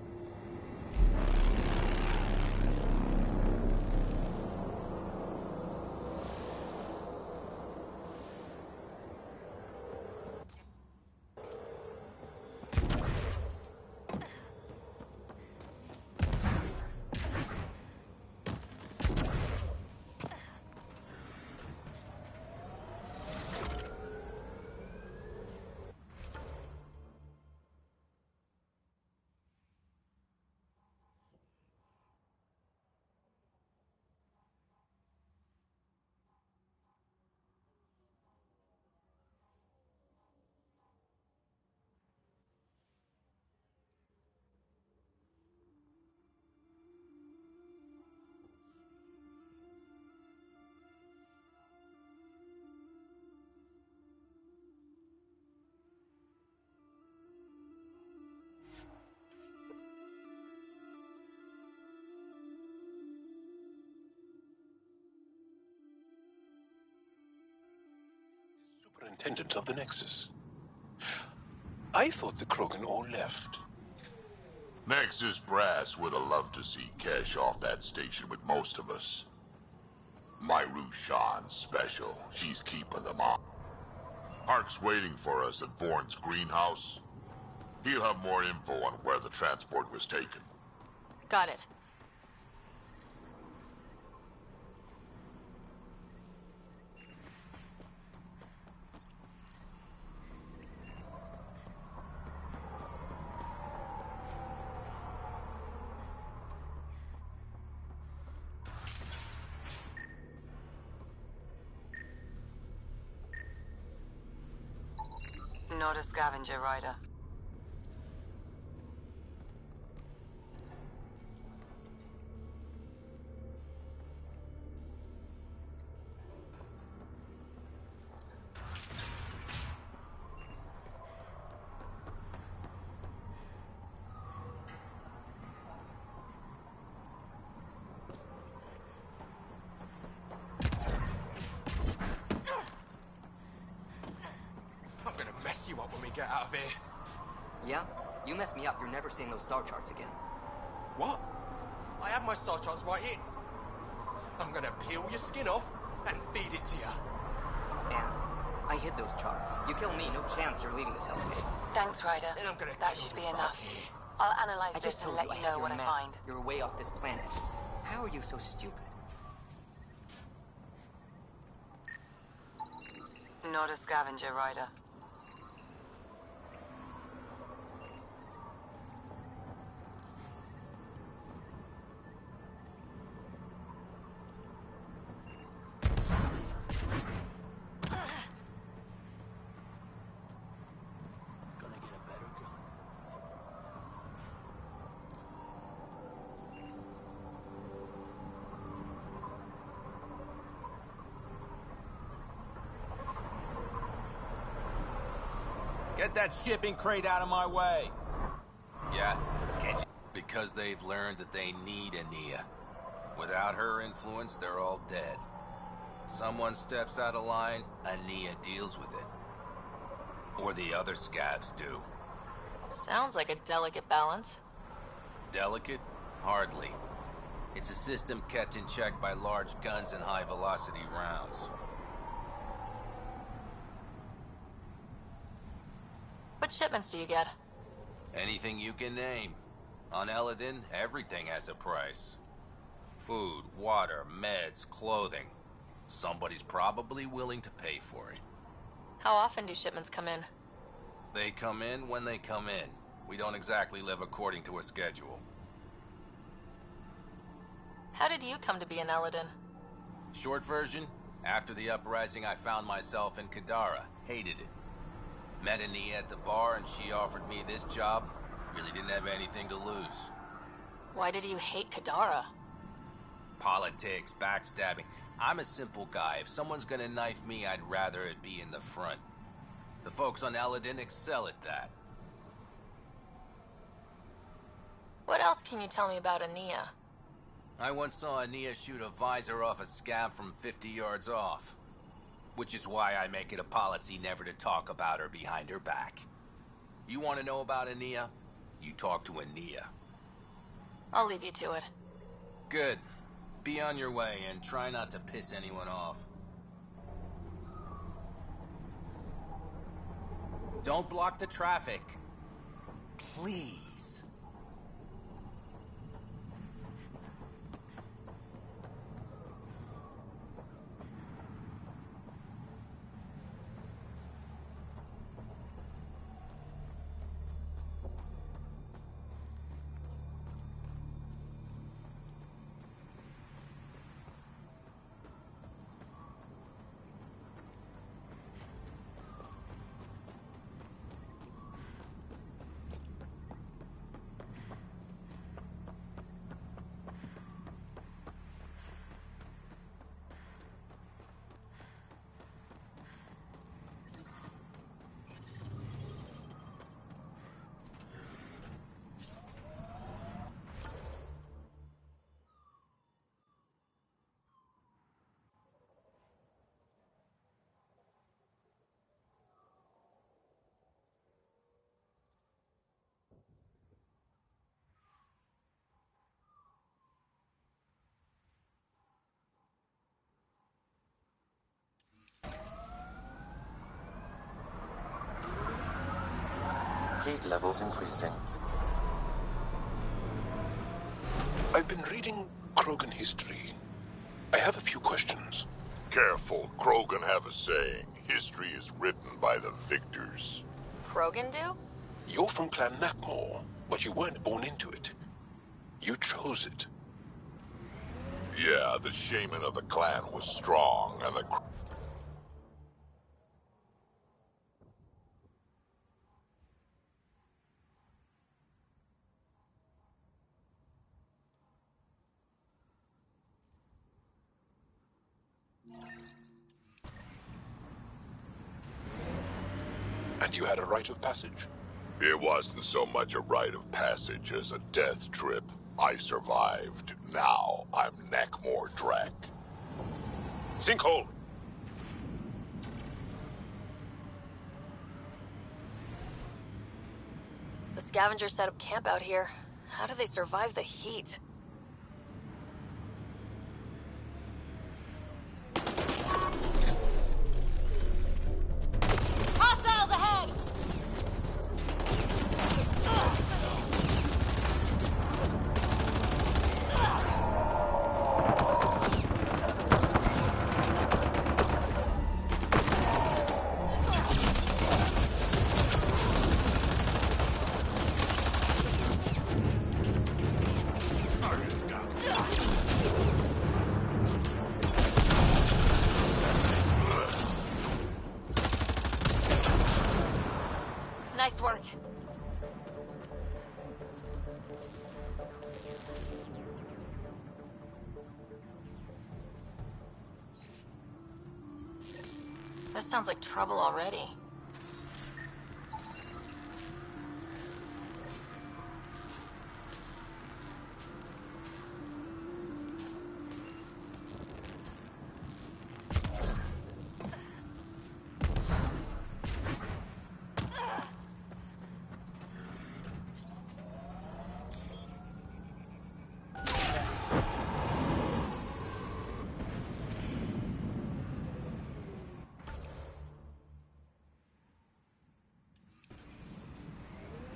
S1: Superintendent of the Nexus. I thought the Krogan all left.
S21: Nexus Brass would have loved to see Kesh off that station with most of us. My Rushan's special. She's keeping them on. Hark's waiting for us at Vorn's greenhouse. He'll have more info on where the transport was taken.
S3: Got it.
S4: Not a scavenger rider.
S13: get out of here.
S16: Yeah? You mess me up, you're never seeing those star charts again.
S13: What? I have my star charts right here. I'm gonna peel your skin off and feed it to you.
S16: And I hid those charts. You kill me, no chance you're leaving this hellscape.
S4: Thanks, Ryder.
S13: Then I'm gonna
S4: That
S13: kill
S4: should
S13: the
S4: be enough.
S13: fuck here.
S4: I'll analyze
S16: I
S4: this
S16: just
S4: and
S16: told
S4: let
S16: you
S4: you know
S16: have
S4: what I
S16: your map.
S4: find.
S16: You're way off this planet. How are you so stupid?
S4: Not a scavenger, Ryder.
S9: Get that shipping crate out of my way!
S10: Yeah, can't you? Because they've learned that they need Ania. Without her influence, they're all dead. Someone steps out of line, Ania deals with it. Or the other scavs do.
S3: Sounds like a delicate balance.
S10: Delicate? Hardly. It's a system kept in check by large guns and high-velocity rounds.
S3: What shipments do you get?
S10: Anything you can name. On Eladin, everything has a price. Food, water, meds, clothing. Somebody's probably willing to pay for it.
S3: How often do shipments come in?
S10: They come in when they come in. We don't exactly live according to a schedule.
S3: How did you come to be in Eladin?
S10: Short version, after the uprising I found myself in Kadara. Hated it. Met Ania at the bar and she offered me this job. Really didn't have anything to lose.
S3: Why did you hate Kadara?
S10: Politics, backstabbing. I'm a simple guy. If someone's gonna knife me, I'd rather it be in the front. The folks on Eladin excel at that.
S3: What else can you tell me about Ania?
S10: I once saw Ania shoot a visor off a scav from 50 yards off. Which is why I make it a policy never to talk about her behind her back. You want to know about Ania? You talk to Ania.
S3: I'll leave you to it.
S10: Good. Be on your way and try not to piss anyone off. Don't block the traffic. Please.
S11: Heat levels increasing.
S1: I've been reading Krogan history. I have a few questions.
S21: Careful, Krogan have a saying. History is written by the victors.
S3: Krogan do?
S1: You're from Clan Nakmor, but you weren't born into it. You chose it.
S21: Yeah, the shaman of the clan was strong, and the...
S1: And you had a rite of passage?
S21: It wasn't so much a rite of passage as a death trip. I survived. Now I'm Nakmor Drak.
S1: Sinkhole!
S3: scavengers set up camp out here. How do they survive the heat? Hostiles ahead! Nice work. This sounds like trouble already.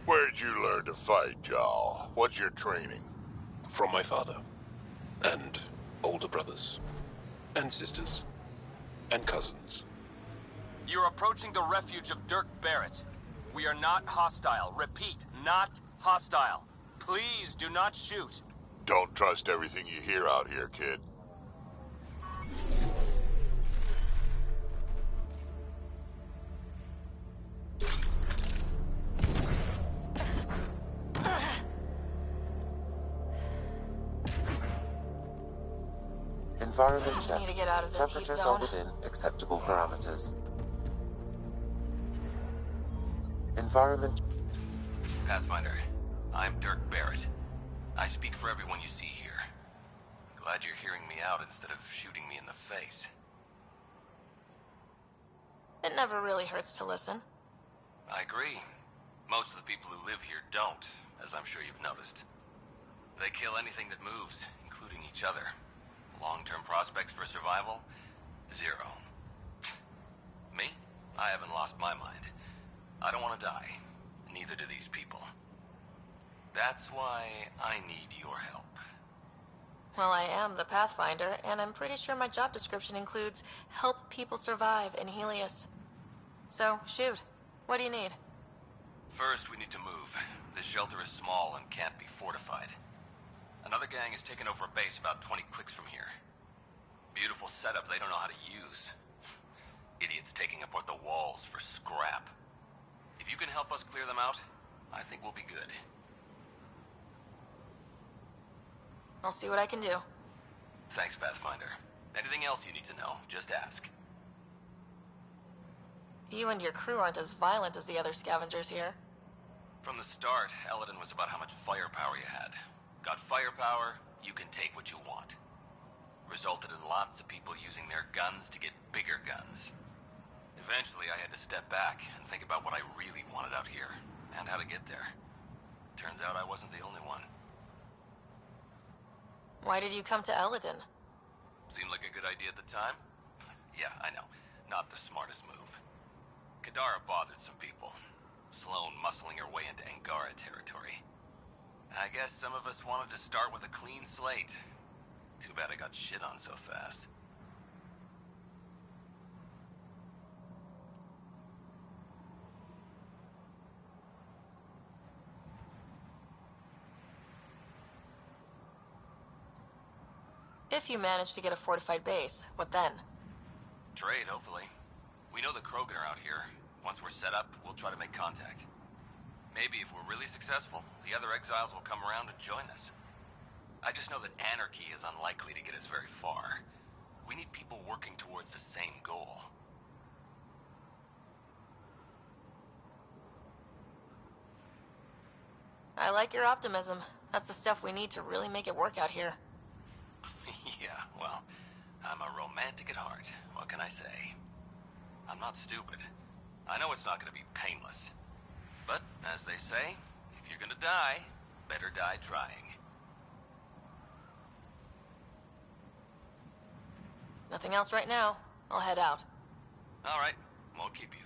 S21: Where'd you learn to fight, Jarl? What's your training?
S1: From my father. And older brothers. And sisters. And cousins.
S8: You're approaching the refuge of Dirk Barrett. We are not hostile. Repeat, not hostile. Please do not shoot.
S21: Don't trust everything you hear out here, kid.
S11: Environment check.
S3: Need to get out of this heat
S11: Temperatures
S3: zone.
S11: are within acceptable parameters. Environment.
S14: Pathfinder, I'm Dirk Barrett. I speak for everyone you see here. Glad you're hearing me out instead of shooting me in the face.
S3: It never really hurts to listen.
S14: I agree. Most of the people who live here don't, as I'm sure you've noticed. They kill anything that moves, including each other. Long-term prospects for survival? Zero. Me? I haven't lost my mind. I don't want to die. Neither do these people. That's why I need your help.
S3: Well, I am the Pathfinder, and I'm pretty sure my job description includes help people survive in Helios. So, shoot. What do you need?
S14: First, we need to move. This shelter is small and can't be fortified. Another gang has taken over a base about 20 clicks from here. Beautiful setup they don't know how to use. Idiots taking apart the walls for scrap. If you can help us clear them out, I think we'll be good.
S3: I'll see what I can do.
S14: Thanks, Pathfinder. Anything else you need to know, just ask.
S3: You and your crew aren't as violent as the other scavengers here.
S14: From the start, Eladin was about how much firepower you had. Got firepower, you can take what you want. Resulted in lots of people using their guns to get bigger guns. Eventually, I had to step back and think about what I really wanted out here, and how to get there. Turns out I wasn't the only one.
S3: Why did you come to Eladin?
S14: Seemed like a good idea at the time? Yeah, I know. Not the smartest move. Kadara bothered some people. Sloane muscling her way into Angara territory. I guess some of us wanted to start with a clean slate. Too bad I got shit on so fast.
S3: If you manage to get a fortified base, what then?
S14: Trade, hopefully. We know the Krogan are out here. Once we're set up, we'll try to make contact. Maybe if we're really successful, the other exiles will come around and join us. I just know that anarchy is unlikely to get us very far. We need people working towards the same goal.
S3: I like your optimism. That's the stuff we need to really make it work out here.
S14: Yeah, well, I'm a romantic at heart. What can I say? I'm not stupid. I know it's not going to be painless. But, as they say, if gonna die, better die trying.
S3: Nothing else right now. I'll head out.
S14: All right, won't keep you.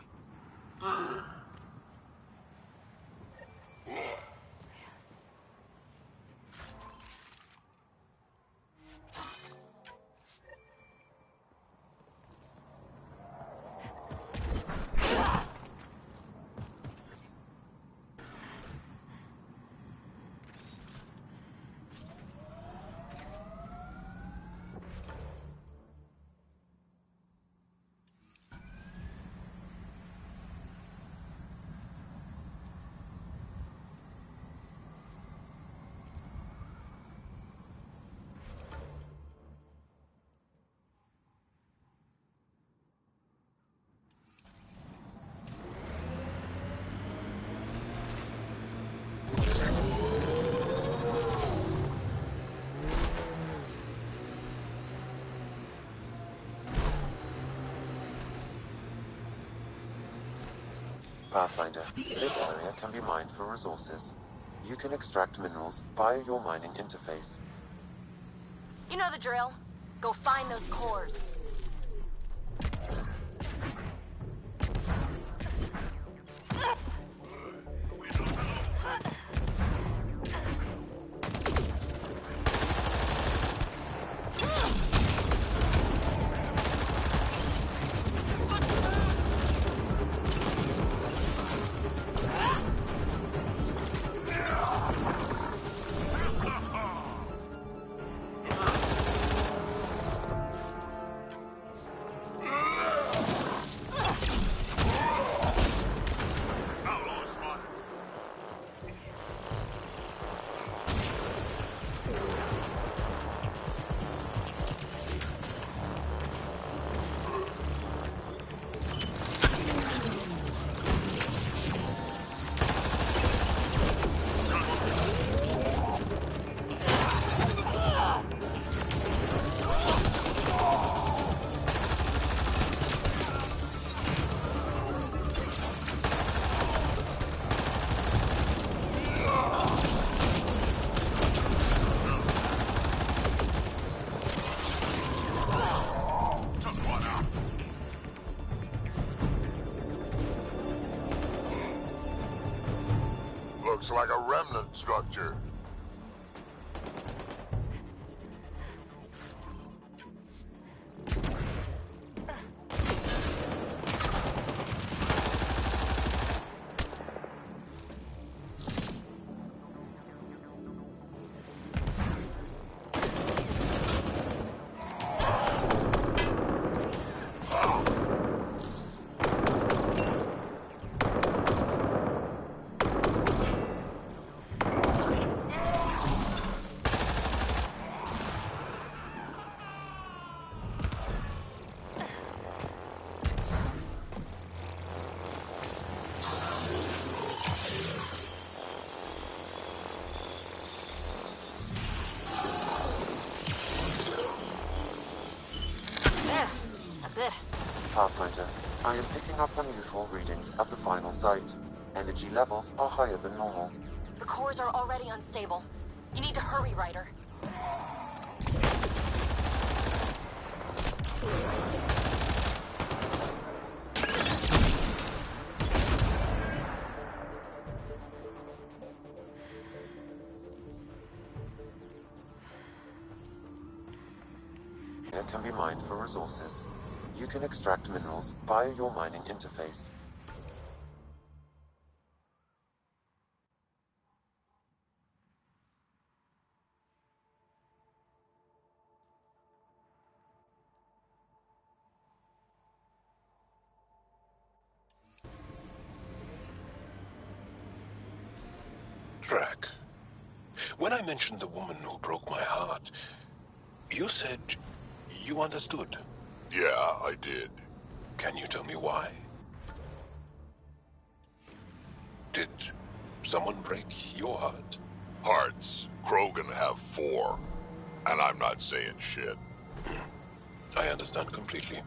S11: Pathfinder, this area can be mined for resources. You can extract minerals via your mining interface.
S3: You know the drill. Go find those cores.
S21: Looks like a remnant structure.
S11: Pathfinder, I am picking up unusual readings at the final site. Energy levels are higher than normal.
S3: The cores are already unstable. You need to hurry, Ryder.
S11: It can be mined for resources. You can extract minerals via your mining interface.
S1: Drac, when I mentioned the woman who broke my heart, you said you understood.
S21: Yeah, I did.
S1: Can you tell me why? Did someone break your heart?
S21: Hearts. Krogan have 4. And I'm not saying shit.
S1: I understand completely.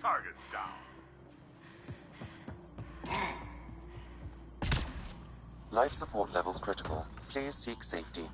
S21: Target down.
S11: Life support levels critical. Please seek safety.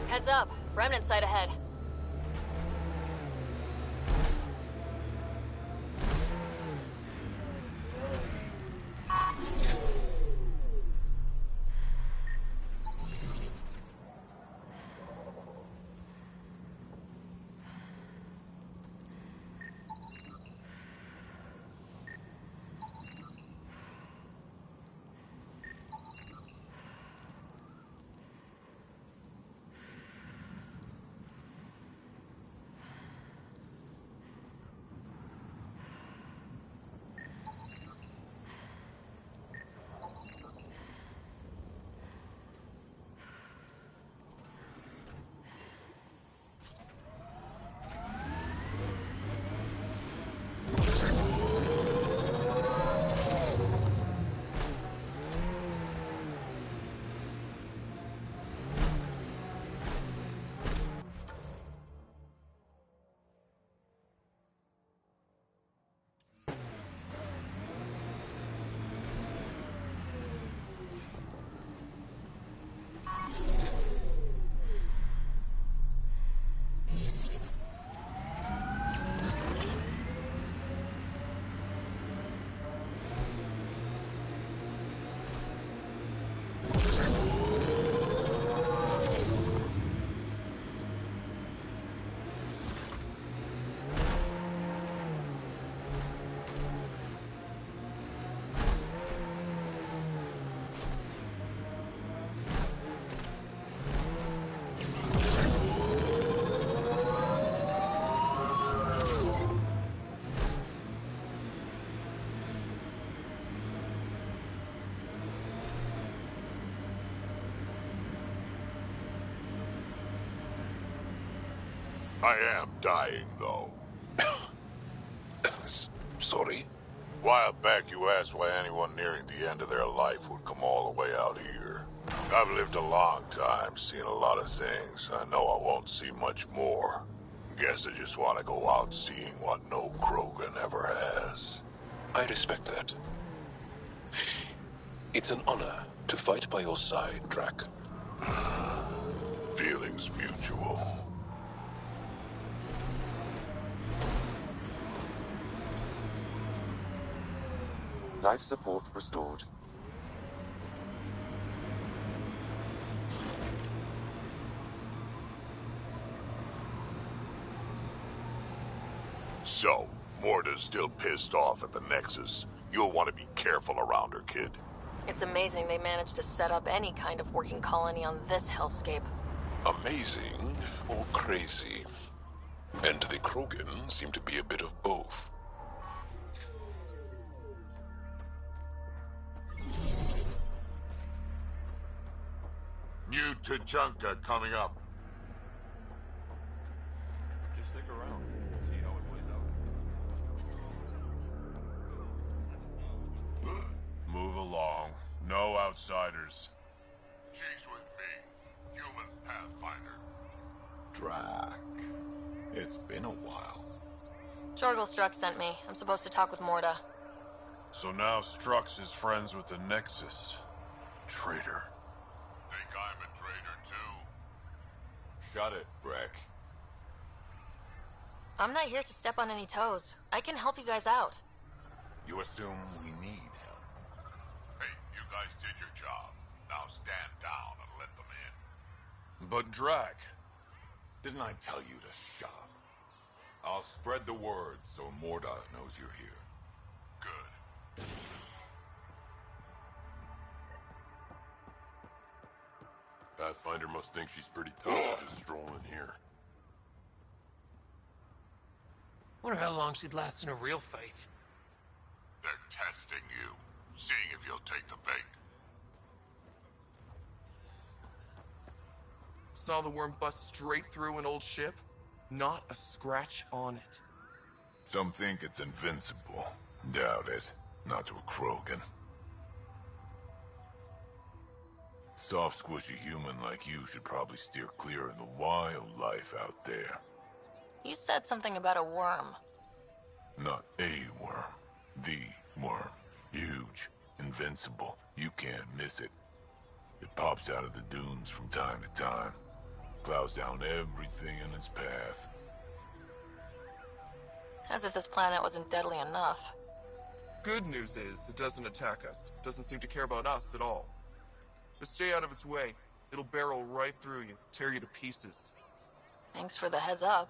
S3: Heads up. Remnant site ahead.
S21: I am dying, though.
S1: Sorry?
S21: While back you asked why anyone nearing the end of their life would come all the way out here. I've lived a long time, seen a lot of things. I know I won't see much more. Guess I just want to go out seeing what no Krogan ever has.
S1: I respect that. It's an honor to fight by your side, Drac.
S21: Feelings mutual.
S11: Life support restored.
S21: So, Morta's still pissed off at the Nexus. You'll want to be careful around her, kid.
S3: It's amazing they managed to set up any kind of working colony on this hellscape.
S1: Amazing or crazy? And the Krogan seem to be a bit of both.
S21: New Tachanka coming up.
S18: Just stick around. See how it plays out. Move along. No outsiders.
S21: She's with me. Human Pathfinder.
S18: Drac. It's been a while.
S3: Jorgel Strux sent me. I'm supposed to talk with Morda.
S5: So now Strux is friends with the Nexus. Traitor.
S21: Think I'm a traitor too?
S7: Shut it, Breck.
S3: I'm not here to step on any toes. I can help you guys out.
S7: You assume we need help.
S21: Hey, you guys did your job. Now stand down and let them in.
S5: But Drac...
S7: Didn't I tell you to shut up? I'll spread the word so Morda knows you're here.
S21: Good.
S18: Pathfinder must think she's pretty tough to just stroll in here.
S15: Wonder how long she'd last in a real fight.
S21: They're testing you, seeing if you'll take the bait.
S13: Saw the worm bust straight through an old ship? Not a scratch on it.
S18: Some think it's invincible. Doubt it. Not to a Krogan. Soft, squishy human like you should probably steer clear of the wildlife out there.
S3: You said something about a worm.
S18: Not a worm. The worm. Huge. Invincible. You can't miss it. It pops out of the dunes from time to time. Plows down everything in its path.
S3: As if this planet wasn't deadly enough.
S13: Good news is, it doesn't attack us. Doesn't seem to care about us at all. But stay out of its way. It'll barrel right through you, tear you to pieces.
S3: Thanks for the heads up.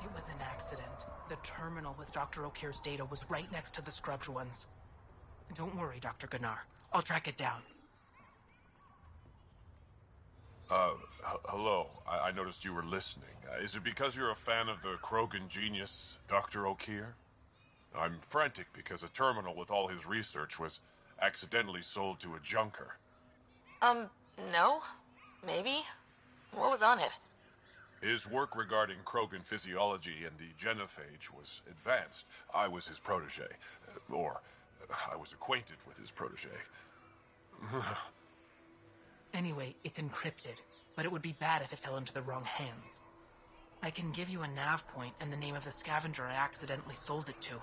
S24: It was an accident. The terminal with Dr. O'Keefe's data was right next to the scrubbed ones. Don't worry, Dr. Gunnar. I'll track it down.
S5: Hello. I noticed you were listening. Is it because you're a fan of the Krogan genius, Dr. O'Keefe? I'm frantic because a terminal with all his research was accidentally sold to a junker.
S3: No? Maybe? What was on it?
S5: His work regarding Krogan physiology and the genophage was advanced. I was his protege. I was acquainted with his protege.
S24: Anyway, it's encrypted, but it would be bad if it fell into the wrong hands. I can give you a nav point and the name of the scavenger I accidentally sold it to.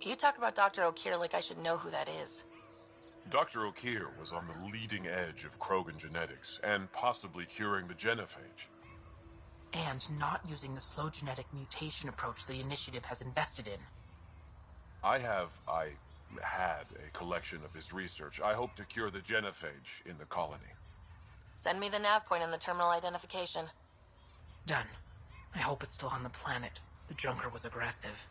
S3: You talk about Dr. O'Keefe like I should know who that is.
S5: Dr. O'Keefe was on the leading edge of Krogan genetics, and possibly curing the genophage.
S24: And not using the slow genetic mutation approach the Initiative has invested in.
S5: I had a collection of his research. I hope to cure the genophage in the colony.
S3: Send me the nav point and the terminal identification.
S24: Done. I hope it's still on the planet. The junker was aggressive.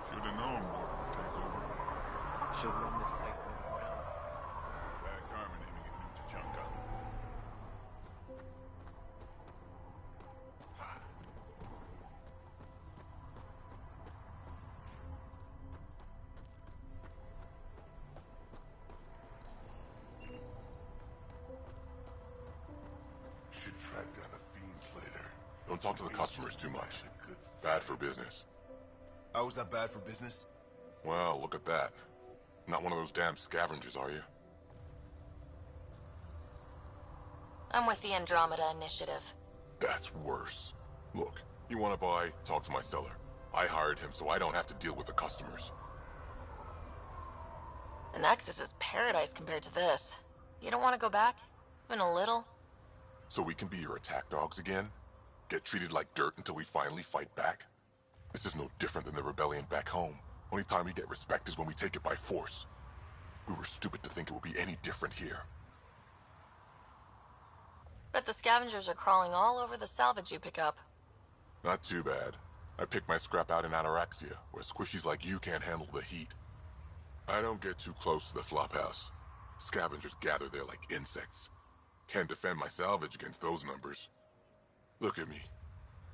S18: Should've known Morda would take over.
S12: Should run this place into the ground.
S18: Bad karma naming it New Tachanka. Should track down a fiend later. Don't talk to the customers too much. Bad for business.
S25: How is that bad for business?
S18: Well, look at that. Not one of those damn scavengers, are you?
S3: I'm with the Andromeda Initiative.
S18: That's worse. Look, you want to buy, talk to my seller. I hired him so I don't have to deal with the customers.
S3: The Nexus is paradise compared to this. You don't want to go back? Even a little?
S18: So we can be your attack dogs again? Get treated like dirt until we finally fight back? This is no different than the rebellion back home. Only time we get respect is when we take it by force. We were stupid to think it would be any different here.
S3: Bet the scavengers are crawling all over the salvage you pick up.
S18: Not too bad. I picked my scrap out in Ataraxia, where squishies like you can't handle the heat. I don't get too close to the flophouse. Scavengers gather there like insects. Can't defend my salvage against those numbers. Look at me.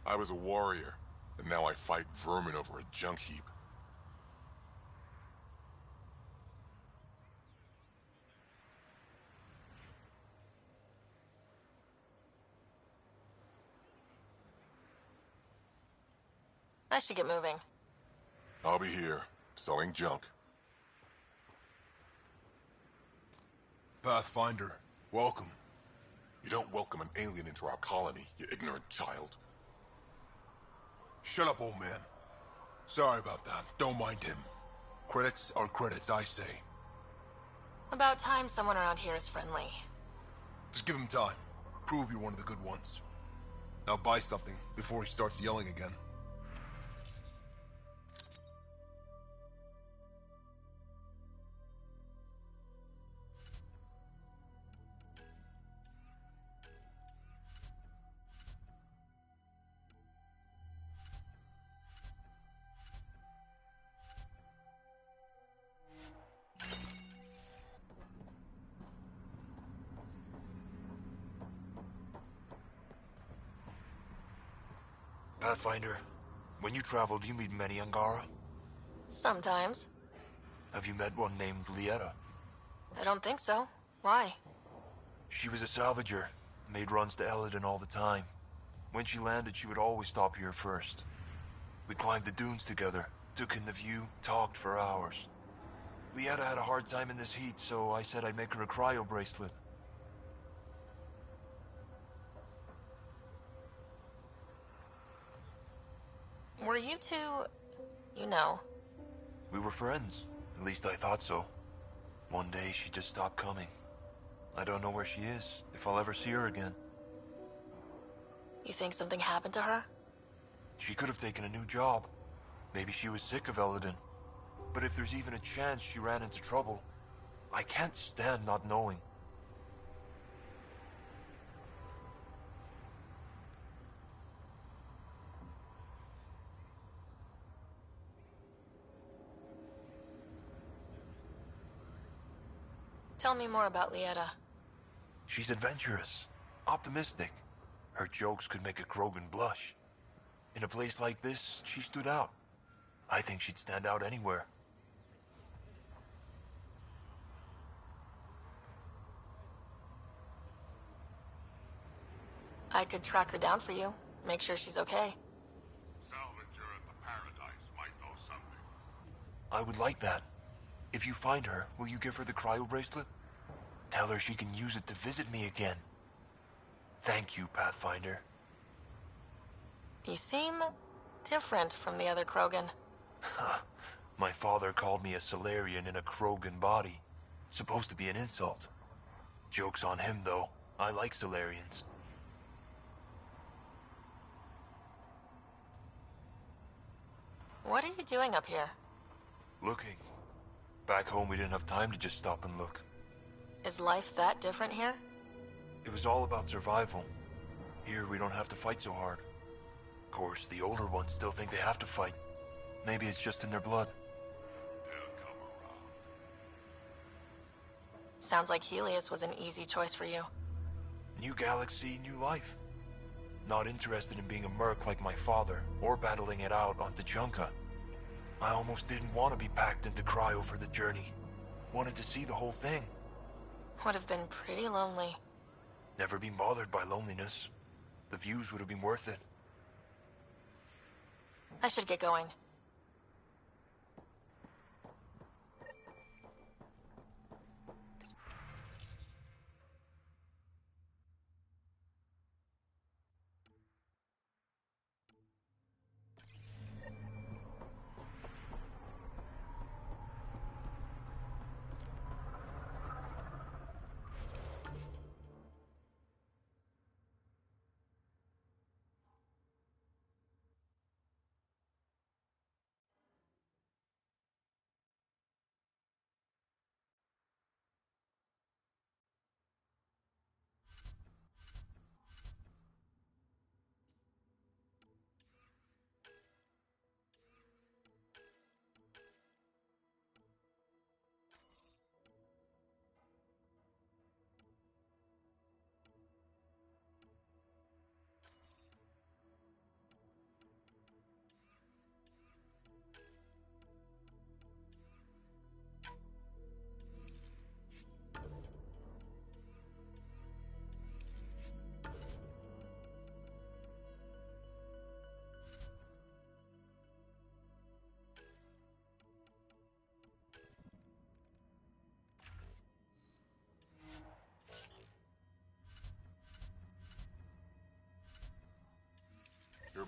S18: I was a warrior, and now I fight vermin over a junk heap.
S3: I should get moving.
S18: I'll be here, selling junk.
S25: Pathfinder, welcome.
S18: You don't welcome an alien into our colony, you ignorant child.
S25: Shut up, old man. Sorry about that. Don't mind him. Credits are credits, I say.
S3: About time someone around here is friendly.
S25: Just give him time. Prove you're one of the good ones. Now buy something before he starts yelling again.
S2: Pathfinder, when you travel, do you meet many Angara?
S3: Sometimes.
S2: Have you met one named Lieta?
S3: I don't think so. Why?
S2: She was a salvager, made runs to Eladin all the time. When she landed, she would always stop here first. We climbed the dunes together, took in the view, talked for hours. Lieta had a hard time in this heat, so I said I'd make her a cryo bracelet.
S3: Were you two... you know?
S2: We were friends. At least I thought so. One day she just stopped coming. I don't know where she is, if I'll ever see her again.
S3: You think something happened to her?
S2: She could have taken a new job. Maybe she was sick of Eladin. But if there's even a chance she ran into trouble, I can't stand not knowing.
S3: Tell me more about Lieta.
S2: She's adventurous, optimistic. Her jokes could make a Krogan blush. In a place like this, she stood out. I think she'd stand out anywhere.
S3: I could track her down for you. Make sure she's okay.
S21: Salvager at the Paradise might know something.
S2: I would like that. If you find her, will you give her the cryo bracelet? Tell her she can use it to visit me again. Thank you, Pathfinder.
S3: You seem different from the other Krogan.
S2: My father called me a Solarian in a Krogan body. Supposed to be an insult. Joke's on him, though. I like Solarians.
S3: What are you doing up here?
S2: Looking. Back home, we didn't have time to just stop and look.
S3: Is life that different here?
S2: It was all about survival. Here, we don't have to fight so hard. Of course, the older ones still think they have to fight. Maybe it's just in their blood.
S21: They'll come around.
S3: Sounds like Helios was an easy choice for you.
S2: New galaxy, new life. Not interested in being a merc like my father, or battling it out on Tachanka. I almost didn't want to be packed into cryo for the journey. Wanted to see the whole thing.
S3: Would have been pretty lonely.
S2: Never been bothered by loneliness. The views would have been worth it.
S3: I should get going.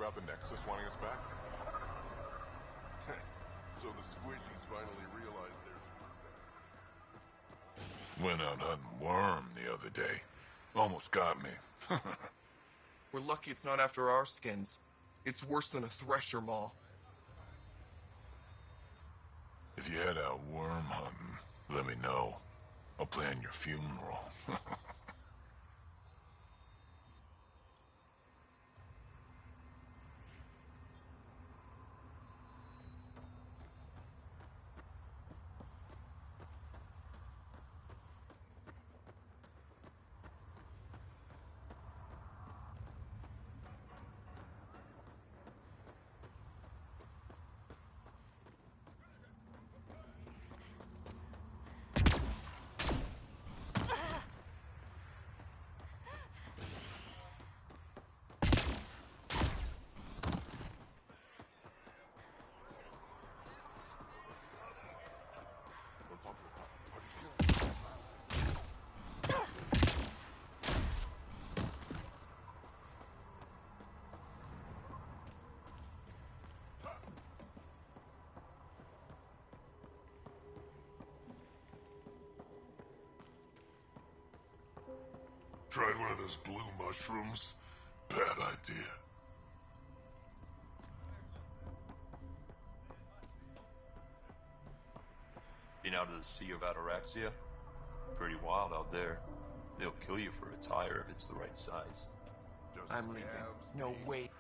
S18: about the Nexus wanting us back? So the squishies finally realized there's... Went out hunting worm the other day. Almost got me.
S13: We're lucky it's not after our skins. It's worse than a thresher maw.
S18: If you head out worm hunting, let me know. I'll plan your funeral. Tried one of those blue mushrooms? Bad idea.
S2: Been out of the Sea of Ataraxia? Pretty wild out there. They'll kill you for a tire if it's the right size.
S6: I'm leaving. No, wait.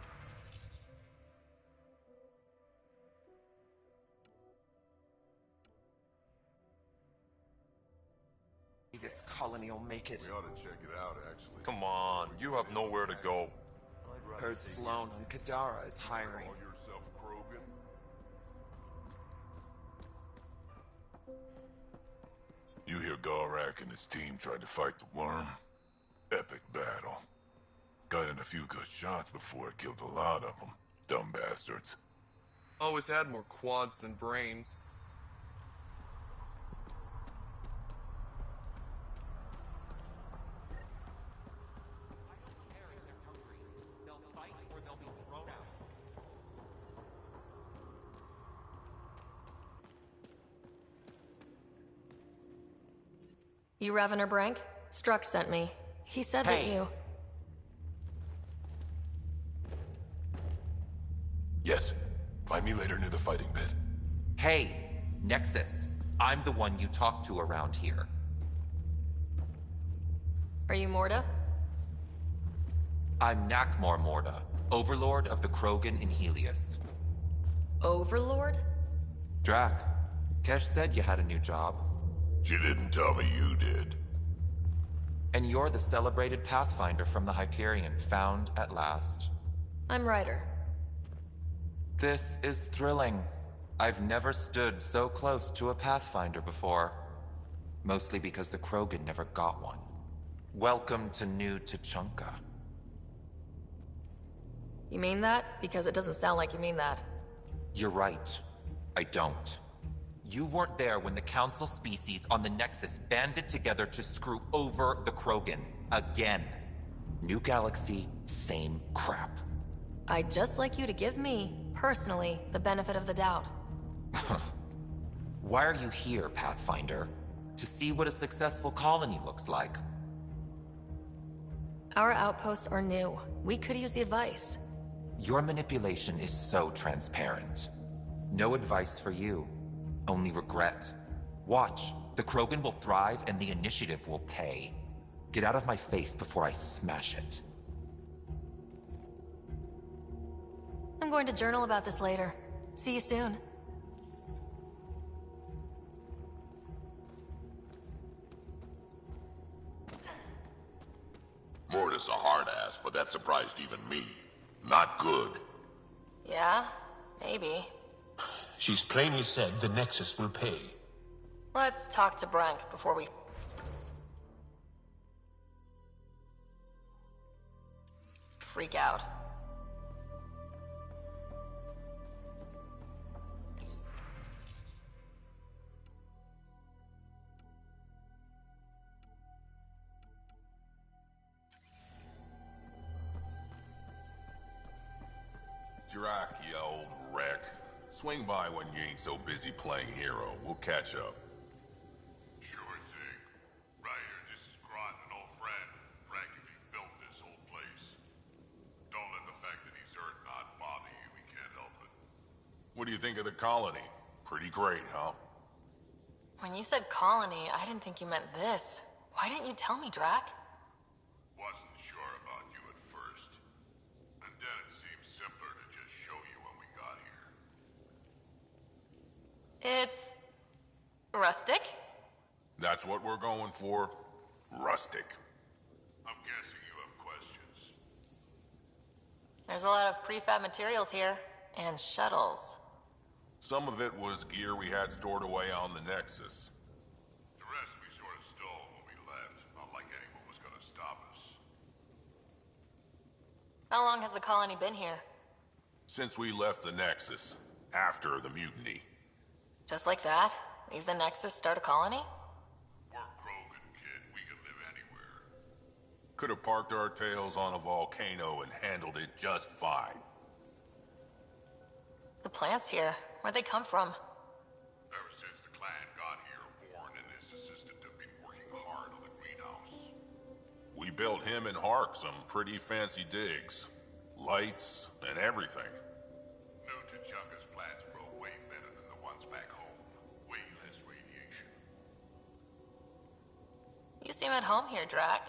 S6: This colony will make it.
S18: We ought to check it out, actually.
S2: Come on, you have nowhere to go.
S6: Heard Sloan on Kadara is hiring.
S18: Call yourself Krogan? You hear Galrak and his team tried to fight the worm? Epic battle. Got in a few good shots before it killed a lot of them. Dumb bastards.
S13: Always had more quads than brains.
S3: You Revener Brank? Struck sent me. He said that you...
S18: Yes. Find me later near the fighting pit.
S17: Hey, Nexus. I'm the one you talk to around here.
S3: Are you Morda?
S17: I'm Nakmor Morda, Overlord of the Krogan in Helios.
S3: Overlord?
S17: Drac, Kesh said you had a new job.
S18: She didn't tell me you did.
S17: And you're the celebrated Pathfinder from the Hyperion, found at last.
S3: I'm Ryder.
S17: This is thrilling. I've never stood so close to a Pathfinder before. Mostly because the Krogan never got one. Welcome to New Tuchanka.
S3: You mean that? Because it doesn't sound like you mean that.
S17: You're right. I don't. You weren't there when the Council species on the Nexus banded together to screw over the Krogan. Again. New galaxy, same crap.
S3: I'd just like you to give me, personally, the benefit of the doubt.
S17: Why are you here, Pathfinder? To see what a successful colony looks like.
S3: Our outposts are new. We could use the advice.
S17: Your manipulation is so transparent. No advice for you. Only regret. Watch. The Krogan will thrive and the initiative will pay. Get out of my face before I smash it.
S3: I'm going to journal about this later. See you soon.
S21: Morda's a hard ass, but that surprised even me. Not good.
S3: Yeah? Maybe.
S1: She's plainly said the Nexus will pay.
S3: Let's talk to Brank before we... freak out.
S16: Drac, you old wreck. Swing by when you ain't so busy playing hero. We'll catch up.
S21: Sure thing. Ryder, this is Grant, an old friend. Practically built this whole place. Don't let the fact that he's hurt not bother you. We can't help it.
S16: What do you think of the colony? Pretty great, huh?
S3: When you said colony, I didn't think you meant this. Why didn't you tell me, Drac?
S21: Wasn't sure about you at first. And then it seemed simpler to just show you when we got here.
S3: It's... rustic?
S16: That's what we're going for. Rustic.
S21: I'm guessing you have questions.
S3: There's a lot of prefab materials here, and shuttles.
S16: Some of it was gear we had stored away on the Nexus.
S21: The rest we sort of stole when we left. Not like anyone was gonna stop us.
S3: How long has the colony been here?
S16: Since we left the Nexus, after the mutiny.
S3: Just like that? Leave the Nexus, start a colony?
S21: We're Krogan, kid. We can live anywhere.
S16: Could have parked our tails on a volcano and handled it just fine.
S3: The plants here, where'd they come from?
S21: Ever since the clan got here, Vorn and his assistant have been working hard on the greenhouse.
S16: We built him and Hark some pretty fancy digs. Lights and everything.
S21: New Tachanka's plants grow way better than the ones back home. Way less radiation.
S3: You seem at home here, Drac.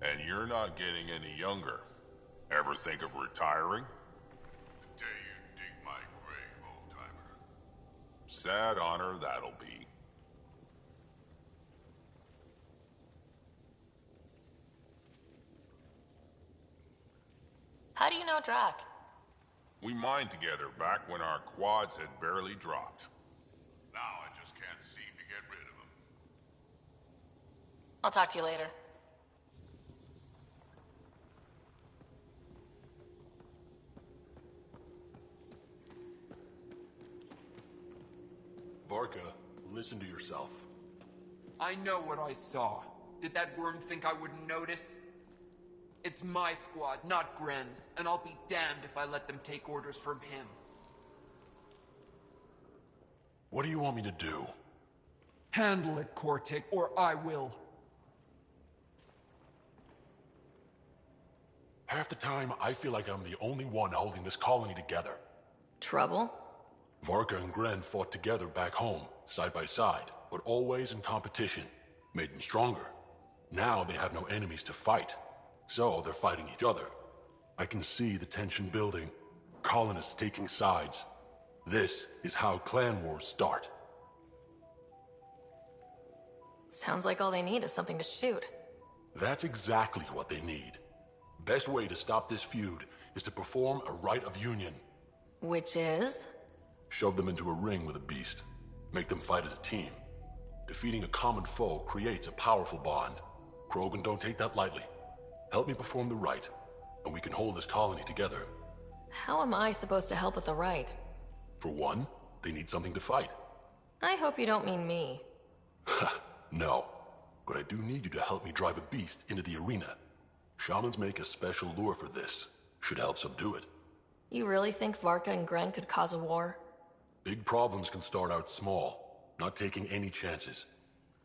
S16: And you're not getting any younger. Ever think of retiring?
S21: The day you dig my grave, old-timer.
S16: Sad honor that'll be.
S3: How do you know Drac?
S16: We mined together back when our quads had barely dropped.
S21: Now I just can't seem to get rid of him.
S3: I'll talk to you later.
S19: Varka, listen to yourself.
S6: I know what I saw. Did that worm think I wouldn't notice? It's my squad, not Gren's, and I'll be damned if I let them take orders from him.
S19: What do you want me to do?
S6: Handle it, Kortik, or I will.
S19: Half the time, I feel like I'm the only one holding this colony together.
S3: Trouble?
S19: Varka and Gren fought together back home, side by side, but always in competition. Made them stronger. Now they have no enemies to fight, so they're fighting each other. I can see the tension building, colonists taking sides. This is how clan wars start.
S3: Sounds like all they need is something to shoot.
S19: That's exactly what they need. Best way to stop this feud is to perform a rite of union.
S3: Which is?
S19: Shove them into a ring with a beast. Make them fight as a team. Defeating a common foe creates a powerful bond. Krogan don't take that lightly. Help me perform the rite, and we can hold this colony together.
S3: How am I supposed to help with the rite?
S19: For one, they need something to fight.
S3: I hope you don't mean me.
S19: No, but I do need you to help me drive a beast into the arena. Shamans make a special lure for this. Should help subdue it.
S3: You really think Varka and Gren could cause a war?
S19: Big problems can start out small, not taking any chances.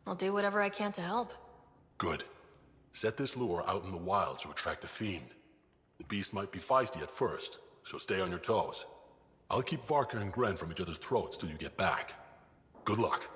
S3: I'll do whatever I can to help.
S19: Good. Set this lure out in the wilds to attract a fiend. The beast might be feisty at first, so stay on your toes. I'll keep Varka and Gren from each other's throats till you get back. Good luck.